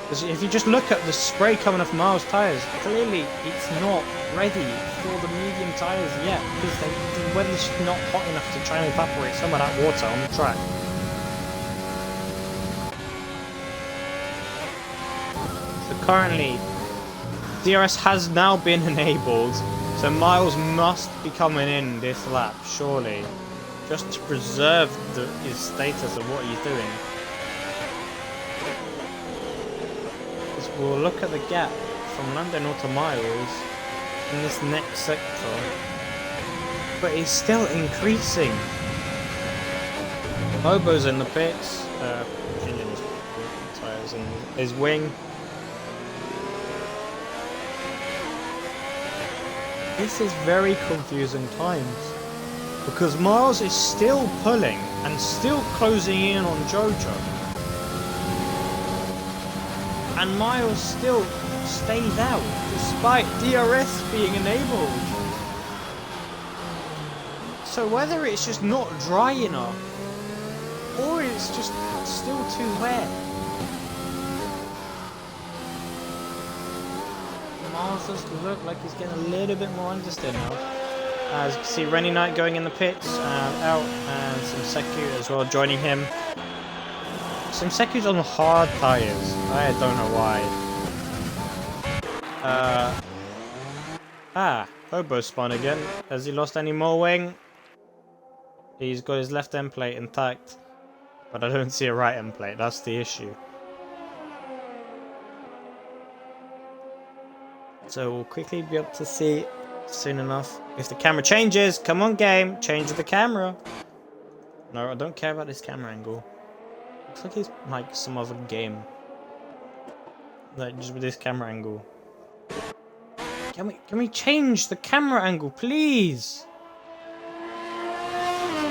Because if you just look at the spray coming off Miles' tyres, clearly it's not ready for the medium tyres yet, because the weather's not hot enough to try and evaporate some of that water on the track. So currently, DRS has now been enabled. So Miles must be coming in this lap, surely, just to preserve his status of what he's doing. Because we'll look at the gap from Lando North to Miles in this next sector, but it's still increasing. Hobo's in the pits, changing his tyres and his wing. This is very confusing times, because Miles is still pulling and still closing in on Jojo, and Miles still stays out despite DRS being enabled. So whether it's just not dry enough, or it's just still too wet. Miles does look like he's getting a little bit more understeer now. As you can see, Rennie Knight going in the pits, out, and Simseku as well joining him. Simseku's on hard tyres. I don't know why. Hobo spun again. Has he lost any more wing? He's got his left end plate intact. But I don't see a right end plate, that's the issue. So we'll quickly be able to see soon enough. If the camera changes, come on game, change the camera. No, I don't care about this camera angle. Looks like it's like some other game. Like just with this camera angle. Can we change the camera angle, please?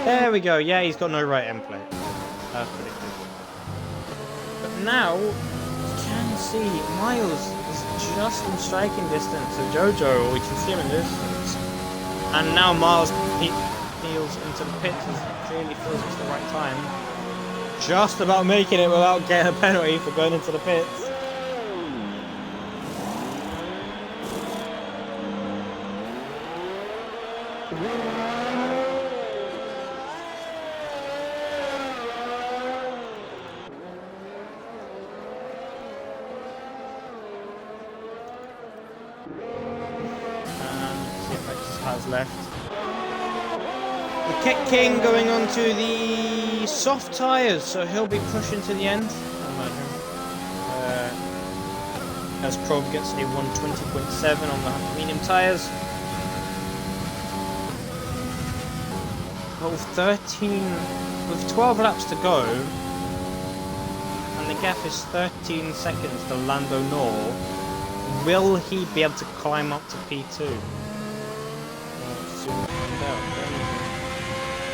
There we go. Yeah, he's got no right end plate. That's pretty cool. But now you can see Miles is just in striking distance of Jojo. We can see him in distance. And now Miles heels into the pits. He clearly feels it's the right time. Just about making it without getting a penalty for going into the pits. Left. The Kick King going on to the soft tyres, so he'll be pushing to the end. As Probe gets a 120.7 on the medium tyres. Well, with 12 laps to go, and the gap is 13 seconds to Lando Norr, will he be able to climb up to P2?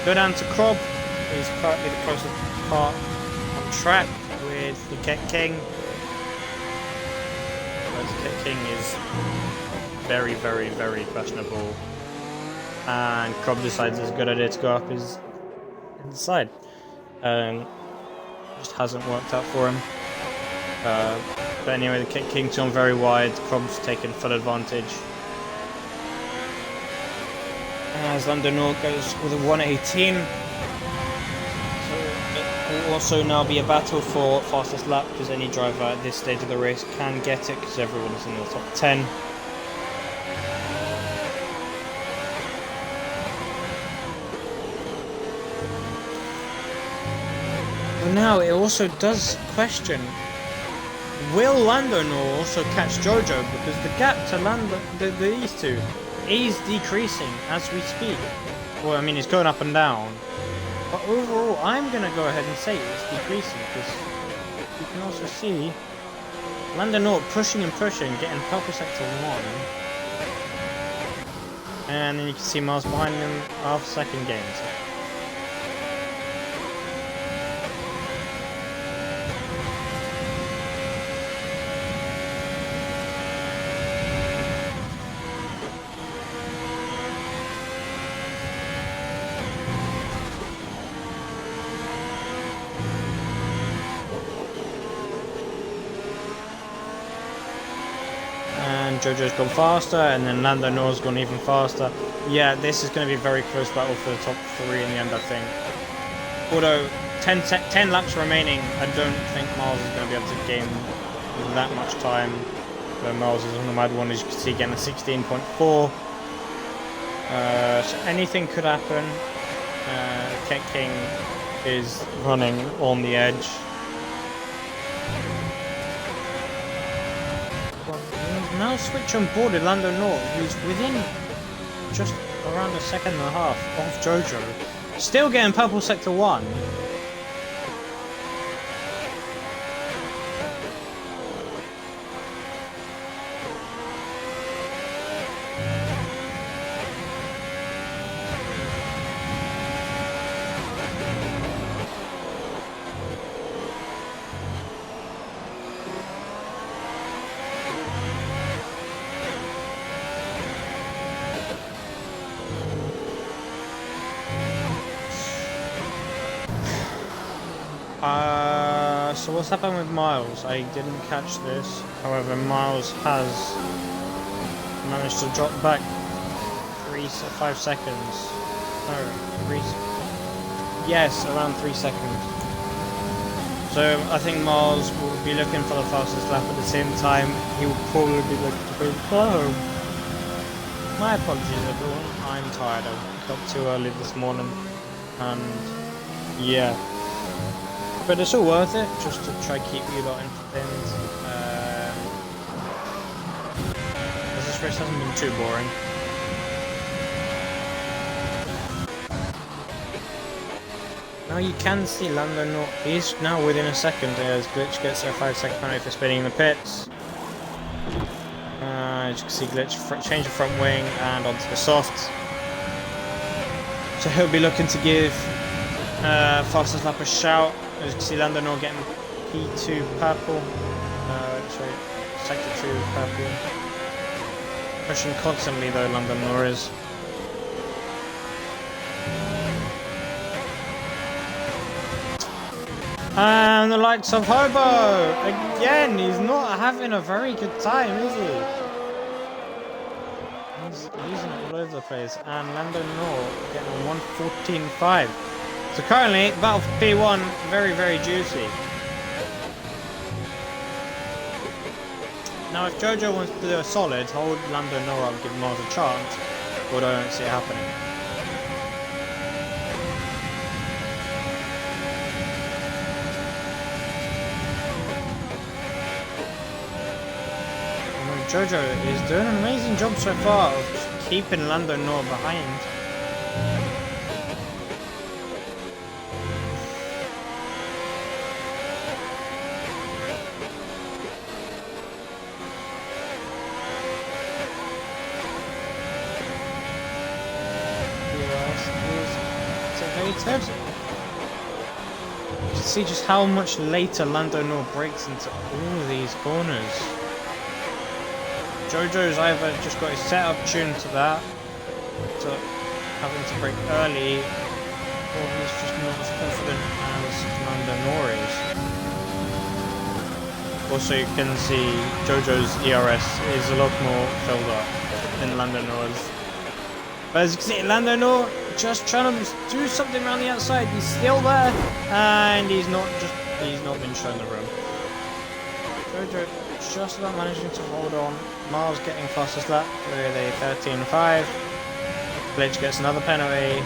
Go down to Krob, who's currently the closest car on track with the Kick King. The Kick King is very, very, very questionable. And Krob decides it's a good idea to go up his side. Just hasn't worked out for him. But anyway, the Kick King's gone very wide. Krob's taken full advantage. As Lando Norr goes with a 118. So it will also now be a battle for fastest lap, because any driver at this stage of the race can get it, because everyone is in the top 10. But now it also does question, will Lando Norr also catch Jojo, because the gap to these two is decreasing as we speak. Well, I mean, it's going up and down. But overall, I'm going to go ahead and say it's decreasing, because you can also see Lando Norr pushing and pushing, getting purple sector 1. And then you can see Miles behind him half second gains. Jojo's gone faster, and then Lando Norr's gone even faster. Yeah, this is going to be a very close battle for the top 3 in the end, I think. Although 10 laps remaining, I don't think Miles is going to be able to gain that much time. But Miles is on the mad one, as you can see, getting a 16.4. So anything could happen. Kick King is running on the edge. Now switch on board with Lando Norr, who's within just around a second and a half of Jojo. Still getting purple sector 1. So what's happened with Miles? I didn't catch this. However, Miles has managed to drop back 5 seconds. No, 3. Yes, around 3 seconds. So I think Miles will be looking for the fastest lap at the same time. He will probably be looking to go home. My apologies, everyone. I'm tired. I woke up too early this morning, and yeah. But it's all worth it, just to try keep you lot entertained. As this race hasn't been too boring. Now you can see Lando North. He's now within a second as Glitch gets a 5-second penalty for spinning in the pits. As you can see, Glitch change the front wing and onto the soft. So he'll be looking to give fastest lap a shout. As you can see, Lando North getting P2 purple. Sorry, sector 2 purple. Pushing constantly though, Lando North is. And the likes of Hobo! Again, he's not having a very good time, is he? He's losing it all over the place. And Lando North getting a 1:14.5. So currently, battle for P1, very, very juicy. Now if Jojo wants to do a solid, hold Lando North up, give Mars a chance, but I don't see it happening. Jojo is doing an amazing job so far of just keeping Lando North behind. Activated. You can see just how much later Lando North breaks into all these corners. Jojo's either just got his setup tuned to that, to having to brake early, or he's just not as confident as Lando North is. Also, you can see Jojo's ERS is a lot more filled up than Lando North's. But as you can see, Lando North just trying to do something around the outside. He's still there, and he's not been shown the room. Jojo just about managing to hold on. Mars getting fastest lap with a 13.5. Glitch gets another penalty.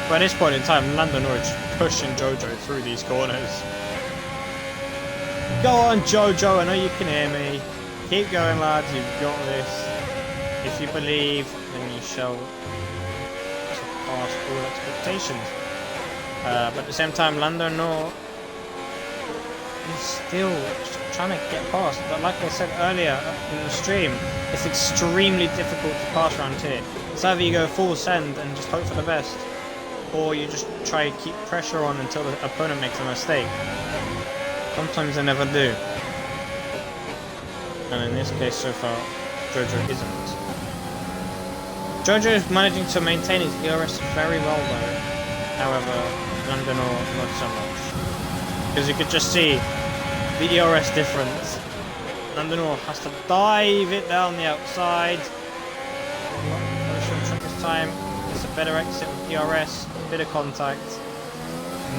But at this point in time, Lando North is pushing Jojo through these corners. Go on, Jojo, I know you can hear me. Keep going, lads, you've got this. If you believe, then you shall surpass all expectations. But at the same time, Lando North is still trying to get past. But like I said earlier in the stream, it's extremely difficult to pass around here. It's either you go full send and just hope for the best, or you just try to keep pressure on until the opponent makes a mistake. Sometimes they never do. And in this case so far, Jojo isn't. Jojo is managing to maintain his ERS very well though. However, Lando North not so much. Because you could just see the ERS difference. Lando North has to dive it down the outside. This time, it's a better exit with ERS, bit of contact.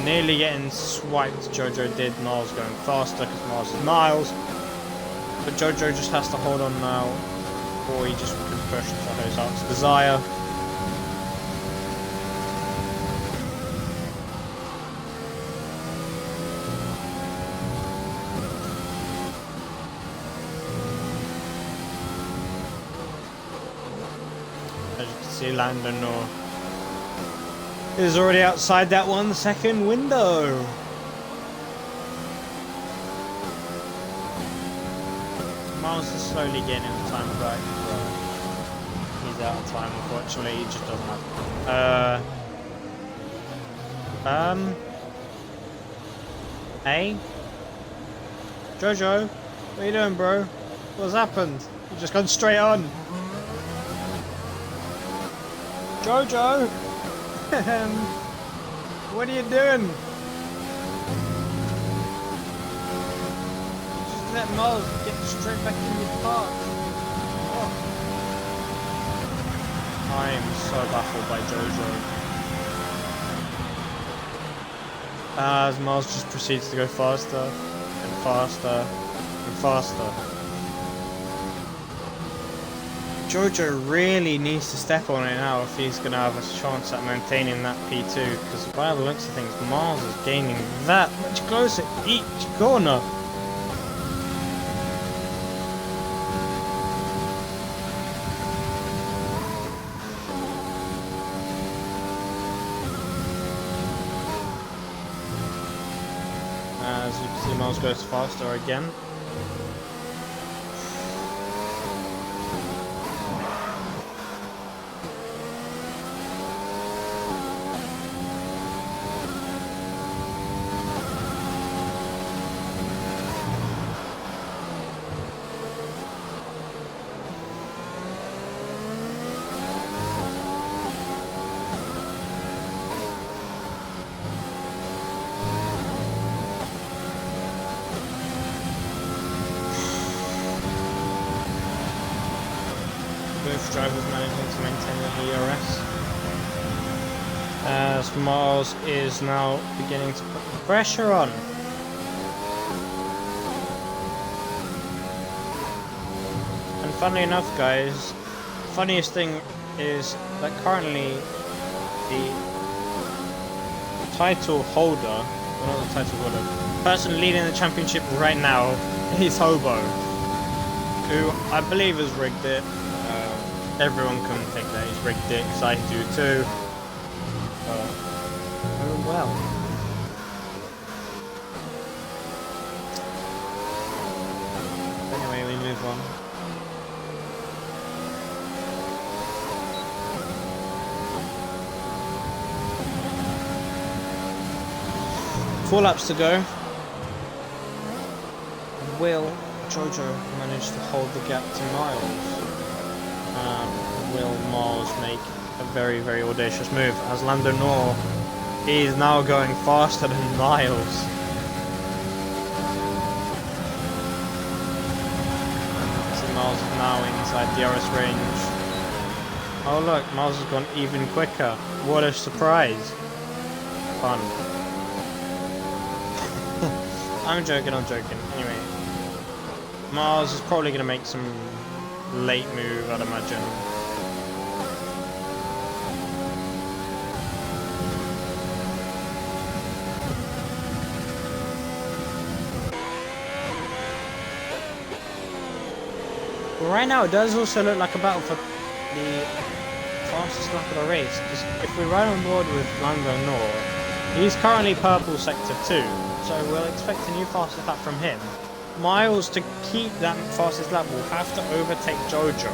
Nearly getting swiped, Jojo did. Miles going faster because Miles is Miles. But Jojo just has to hold on now, or he just can push to his heart's desire. As you can see, Lando North is already outside that 1 second window. Miles is slowly getting his time back. He's out of time, unfortunately. He just doesn't have. Hey, Jojo, what are you doing, bro? What's happened? You just gone straight on. Jojo, what are you doing? Let Miles get straight back in your park. Oh. I am so baffled by Jojo. As Miles just proceeds to go faster and faster and faster. Jojo really needs to step on it now if he's going to have a chance at maintaining that P2, because by the looks of things, Mars is gaining that much closer each corner. As you can see, Mars goes faster again. Both drivers managing to maintain the DRS. As Mars is now beginning to put the pressure on. And funnily enough, guys, funniest thing is that currently the title holder, well, not the title holder, person leading the championship right now is Hobo, who I believe has rigged it. Everyone can think that he's rigged it, because I do too. Oh well. Anyway, we move on. Four laps to go. Will Jojo manage to hold the gap to Miles? Will Mars make a very, very audacious move, as Lando Norris is now going faster than Miles. So Miles is now inside DRS range. Oh look, Miles has gone even quicker. What a surprise. Fun. I'm joking. Anyway, Mars is probably going to make some late move, I'd imagine. But right now it does also look like a battle for the fastest lap of the race, because if we ride on board with Lando Norris, he's currently purple sector 2, so we'll expect a new fastest lap from him. Miles, to keep that fastest lap, will have to overtake Jojo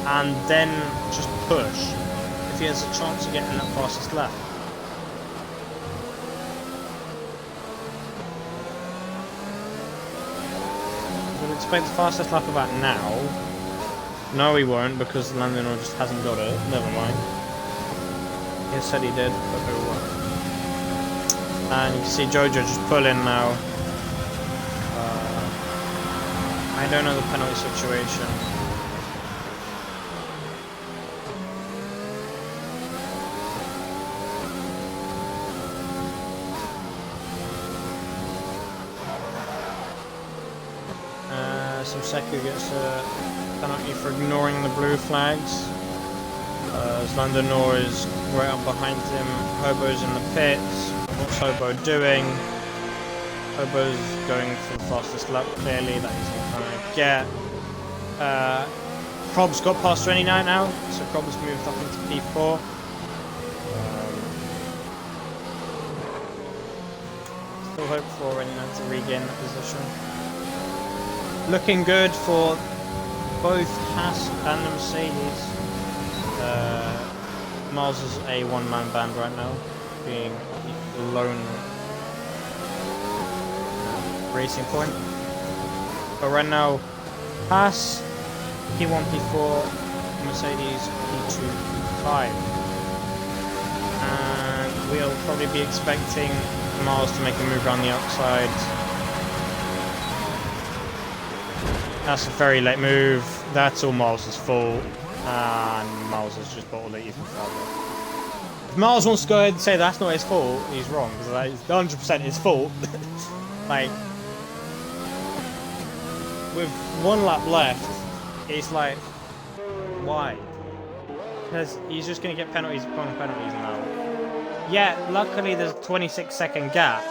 and then just push if he has a chance of getting that fastest lap. We'll expect the fastest lap about now. No, he won't, because Lando Norris just hasn't got it. Never mind. He said he did, but oh well. And you can see Jojo just pulling now. I don't know the penalty situation. Simseku gets a penalty for ignoring the blue flags. Lando Norris is right up behind him. Hobo's in the pits. What's Hobo doing? Hobo's going for the fastest lap, clearly, that he's not going to get. Prob's got past 29 now, so Prob has moved up into P4. Still hope for 29 to regain that position. Looking good for both Haas and the Mercedes. Miles is a one-man band right now, being the lone racing point. But right now, Haas P1, P4, Mercedes P2, P5. And we'll probably be expecting Miles to make a move around the outside. That's a very late move. That's all Miles' fault. And Miles has just bottled it even further. If Miles wants to go ahead and say that's not his fault, he's wrong, because that is 100% his fault. Like, with one lap left, it's like why. Because he's just going to get penalties upon penalties now. Yeah, luckily there's a 26-second gap.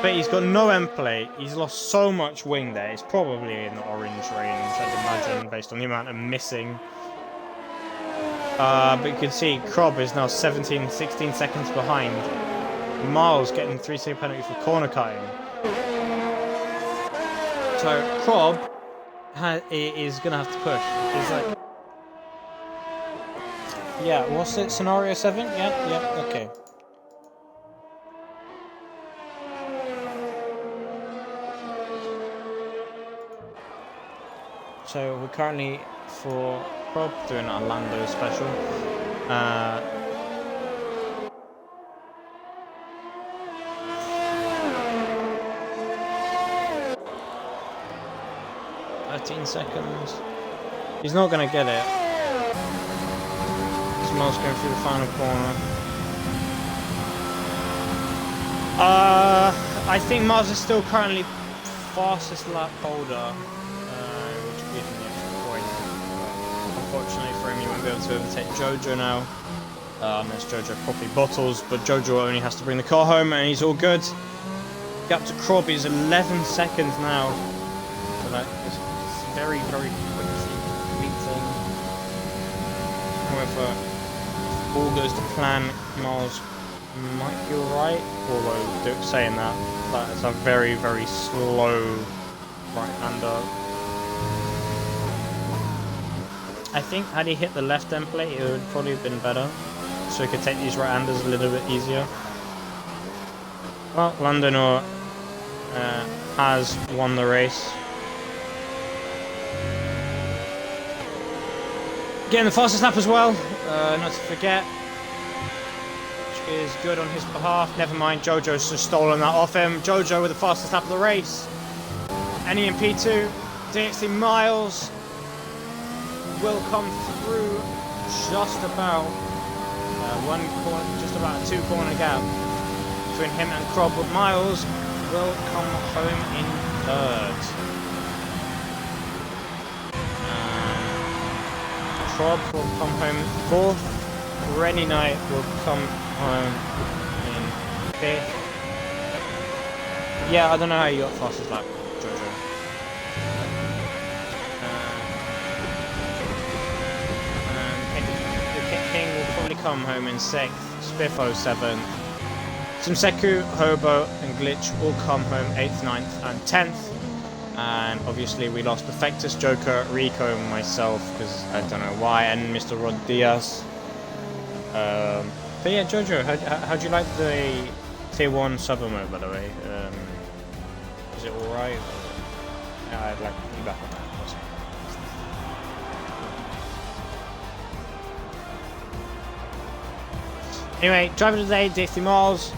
But he's got no end plate. He's lost so much wing there. It's probably in the orange range, I'd imagine, based on the amount of missing. But you can see Krob is now 16 seconds behind. Miles getting 3-second penalty for corner cutting. So Krob is going to have to push. He's like... Yeah, what's it? Scenario 7? Yeah, okay. So we're currently, for Krob, doing an Orlando special. 13 seconds. He's not going to get it. Miles going through the final corner. I think Miles is still currently fastest lap holder, which would be an extra point. Unfortunately for him, he won't be able to overtake Jojo now. Unless Jojo properly bottles, but Jojo only has to bring the car home and he's all good. Gap to Krob is 11 seconds now. So that is very, very quickly beating. However, all goes to plan, Miles might be alright, although saying that is a very, very slow right-hander. I think had he hit the left end plate, it would probably have been better, so he could take these right-handers a little bit easier. Well, Londonor has won the race. Getting the fastest lap as well, not to forget, which is good on his behalf. Never mind, Jojo's just stolen that off him. Jojo with the fastest lap of the race. Any in P2, DxT Miles will come through just about just about a 2-corner gap between him and Krob, but Miles will come home in third. Krob will come home fourth. Rennie Knight will come home in fifth. Yeah, I don't know how you got fastest lap, Jojo. The King will probably come home in sixth. Spiffo 7th. Simseku, Hobo, and Glitch will come home 8th, 9th, and 10th. And obviously we lost Perfectus, Joker, Rico, and myself, because I don't know why, and Mr. Rod Diaz. But yeah, Jojo, how'd you like the Tier 1 sub mode, by the way? Is it alright? Yeah, I'd like feedback on that. Anyway, driver today, DxT Miles.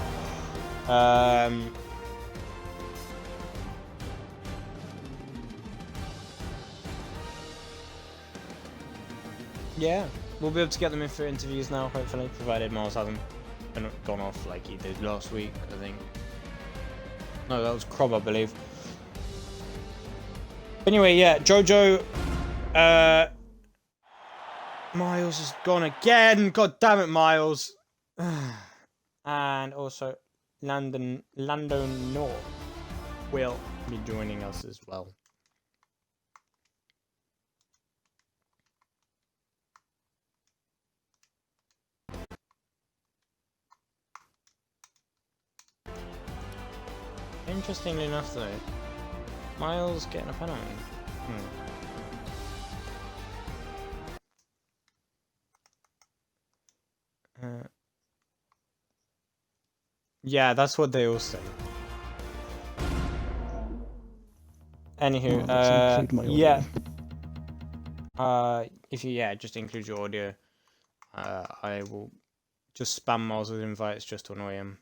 Yeah, we'll be able to get them in for interviews now, hopefully, provided Miles hasn't gone off like he did last week, I think. No, that was Krob, I believe. Anyway, yeah, Jojo, Miles has gone again. God damn it, Miles. And also, Lando North will be joining us as well. Interestingly enough, though, Miles getting a penalty. Yeah, that's what they all say. Anywho, yeah. If you just include your audio, I will just spam Miles with invites just to annoy him,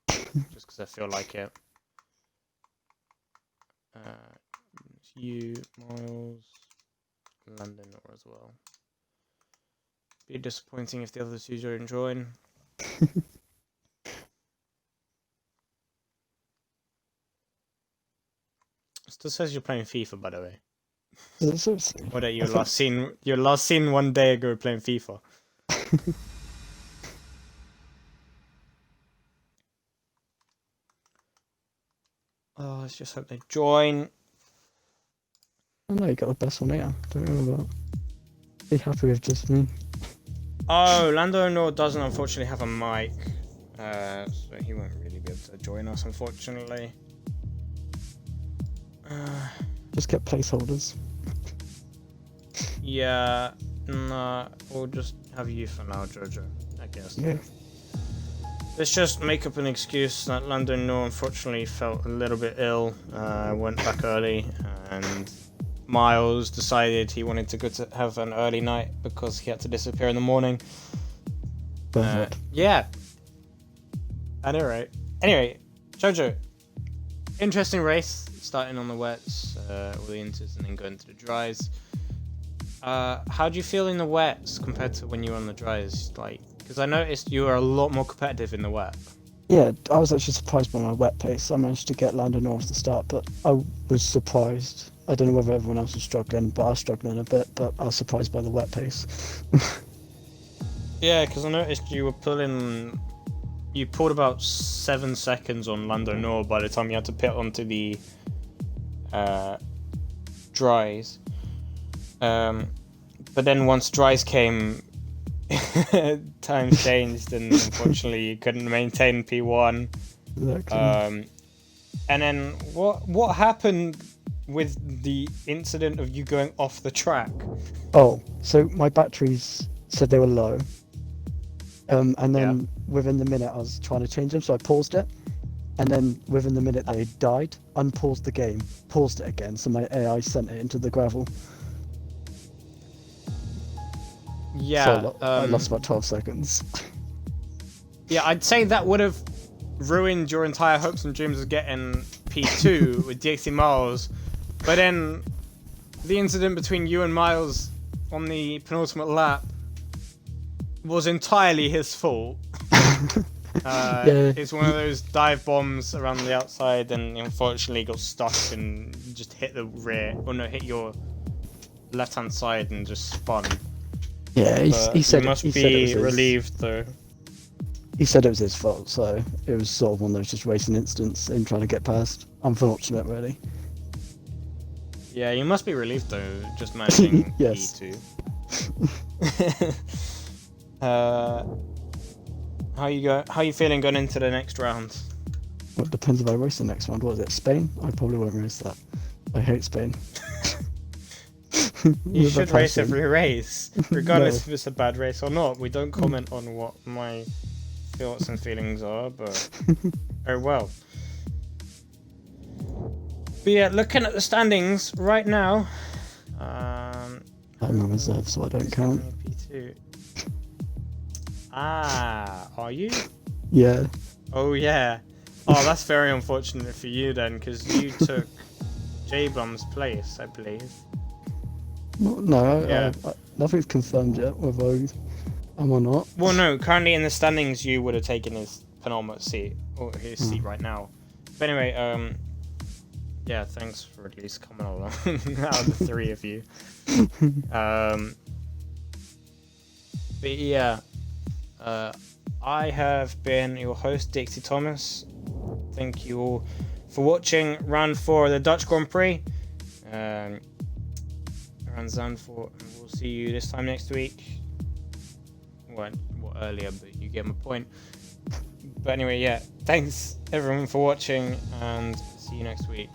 just because I feel like it. It's you, Miles, London, or as well. Be disappointing if the other two don't join. Still says you're playing FIFA, by the way.
Seriously.
What are you last seen 1 day ago playing FIFA? Oh, let's just hope they join.
I know you got the best one here. Don't worry about. Be happy with just me.
Oh, Lando Nor doesn't unfortunately have a mic, so he won't really be able to join us, unfortunately.
Just get placeholders.
Yeah, nah, we'll just have you for now, Jojo, I guess.
Yeah.
Let's just make up an excuse that Lando Nor unfortunately felt a little bit ill, went back early, and Miles decided he wanted to go to have an early night because he had to disappear in the morning. Yeah. I know, right? Anyway, Jojo, interesting race, starting on the wets, all the inters, and then going to the dries. How do you feel in the wets compared to when you were on the dries? Like, because I noticed you were a lot more competitive in the wet.
Yeah, I was actually surprised by my wet pace. I managed to get Lando North to start, but I was surprised. I don't know whether everyone else was struggling, but I was struggling a bit, but I was surprised by the wet pace.
Yeah, because I noticed you pulled about 7 seconds on Lando Nor by the time you had to pit onto the dries. But then once dries came, time changed, and unfortunately you couldn't maintain P1.
Exactly.
And then what happened with the incident of you going off the track?
Oh, so my batteries said they were low. And then within the minute I was trying to change them, so I paused it. And then within the minute they died, unpaused the game, paused it again, so my AI sent it into the gravel.
Yeah.
So I lost about 12 seconds.
Yeah, I'd say that would have ruined your entire hopes and dreams of getting P2 with DxT Miles. But then the incident between you and Miles on the penultimate lap was entirely his fault. It's one of those dive bombs around the outside, and unfortunately got stuck and just hit the rear, or no, hit your left-hand side and just spun.
Yeah, he said
you must
he
be
said it was
relieved though.
He said it was his fault, so it was sort of one of those just racing incidents in trying to get past. Unfortunate, really.
Yeah, you must be relieved though, just managing
Yes.
P2. How you feeling going into the next round?
Well, it depends if I race the next round. What is it, Spain? I probably won't race that. I hate Spain.
You should race every race, regardless if it's a bad race or not. We don't comment on what my thoughts and feelings are, but oh well. But yeah, looking at the standings right now,
I'm on reserve, so I don't count.
P2. Are you?
Yeah.
Oh yeah. Oh, that's very unfortunate for you then, because you took J-Bum's place, I believe.
No, nothing's confirmed yet whether I'm or not.
Well, no, currently in the standings you would have taken his penultimate seat, or his seat right now. But anyway, yeah, thanks for at least coming along out of the three of you. But yeah, I have been your host, DxT Thomas. Thank you all for watching round 4 of the Dutch Grand Prix. Around Zandfoort, and we'll see you this time next week. Well, earlier, but you get my point. But anyway, yeah, thanks everyone for watching, and see you next week.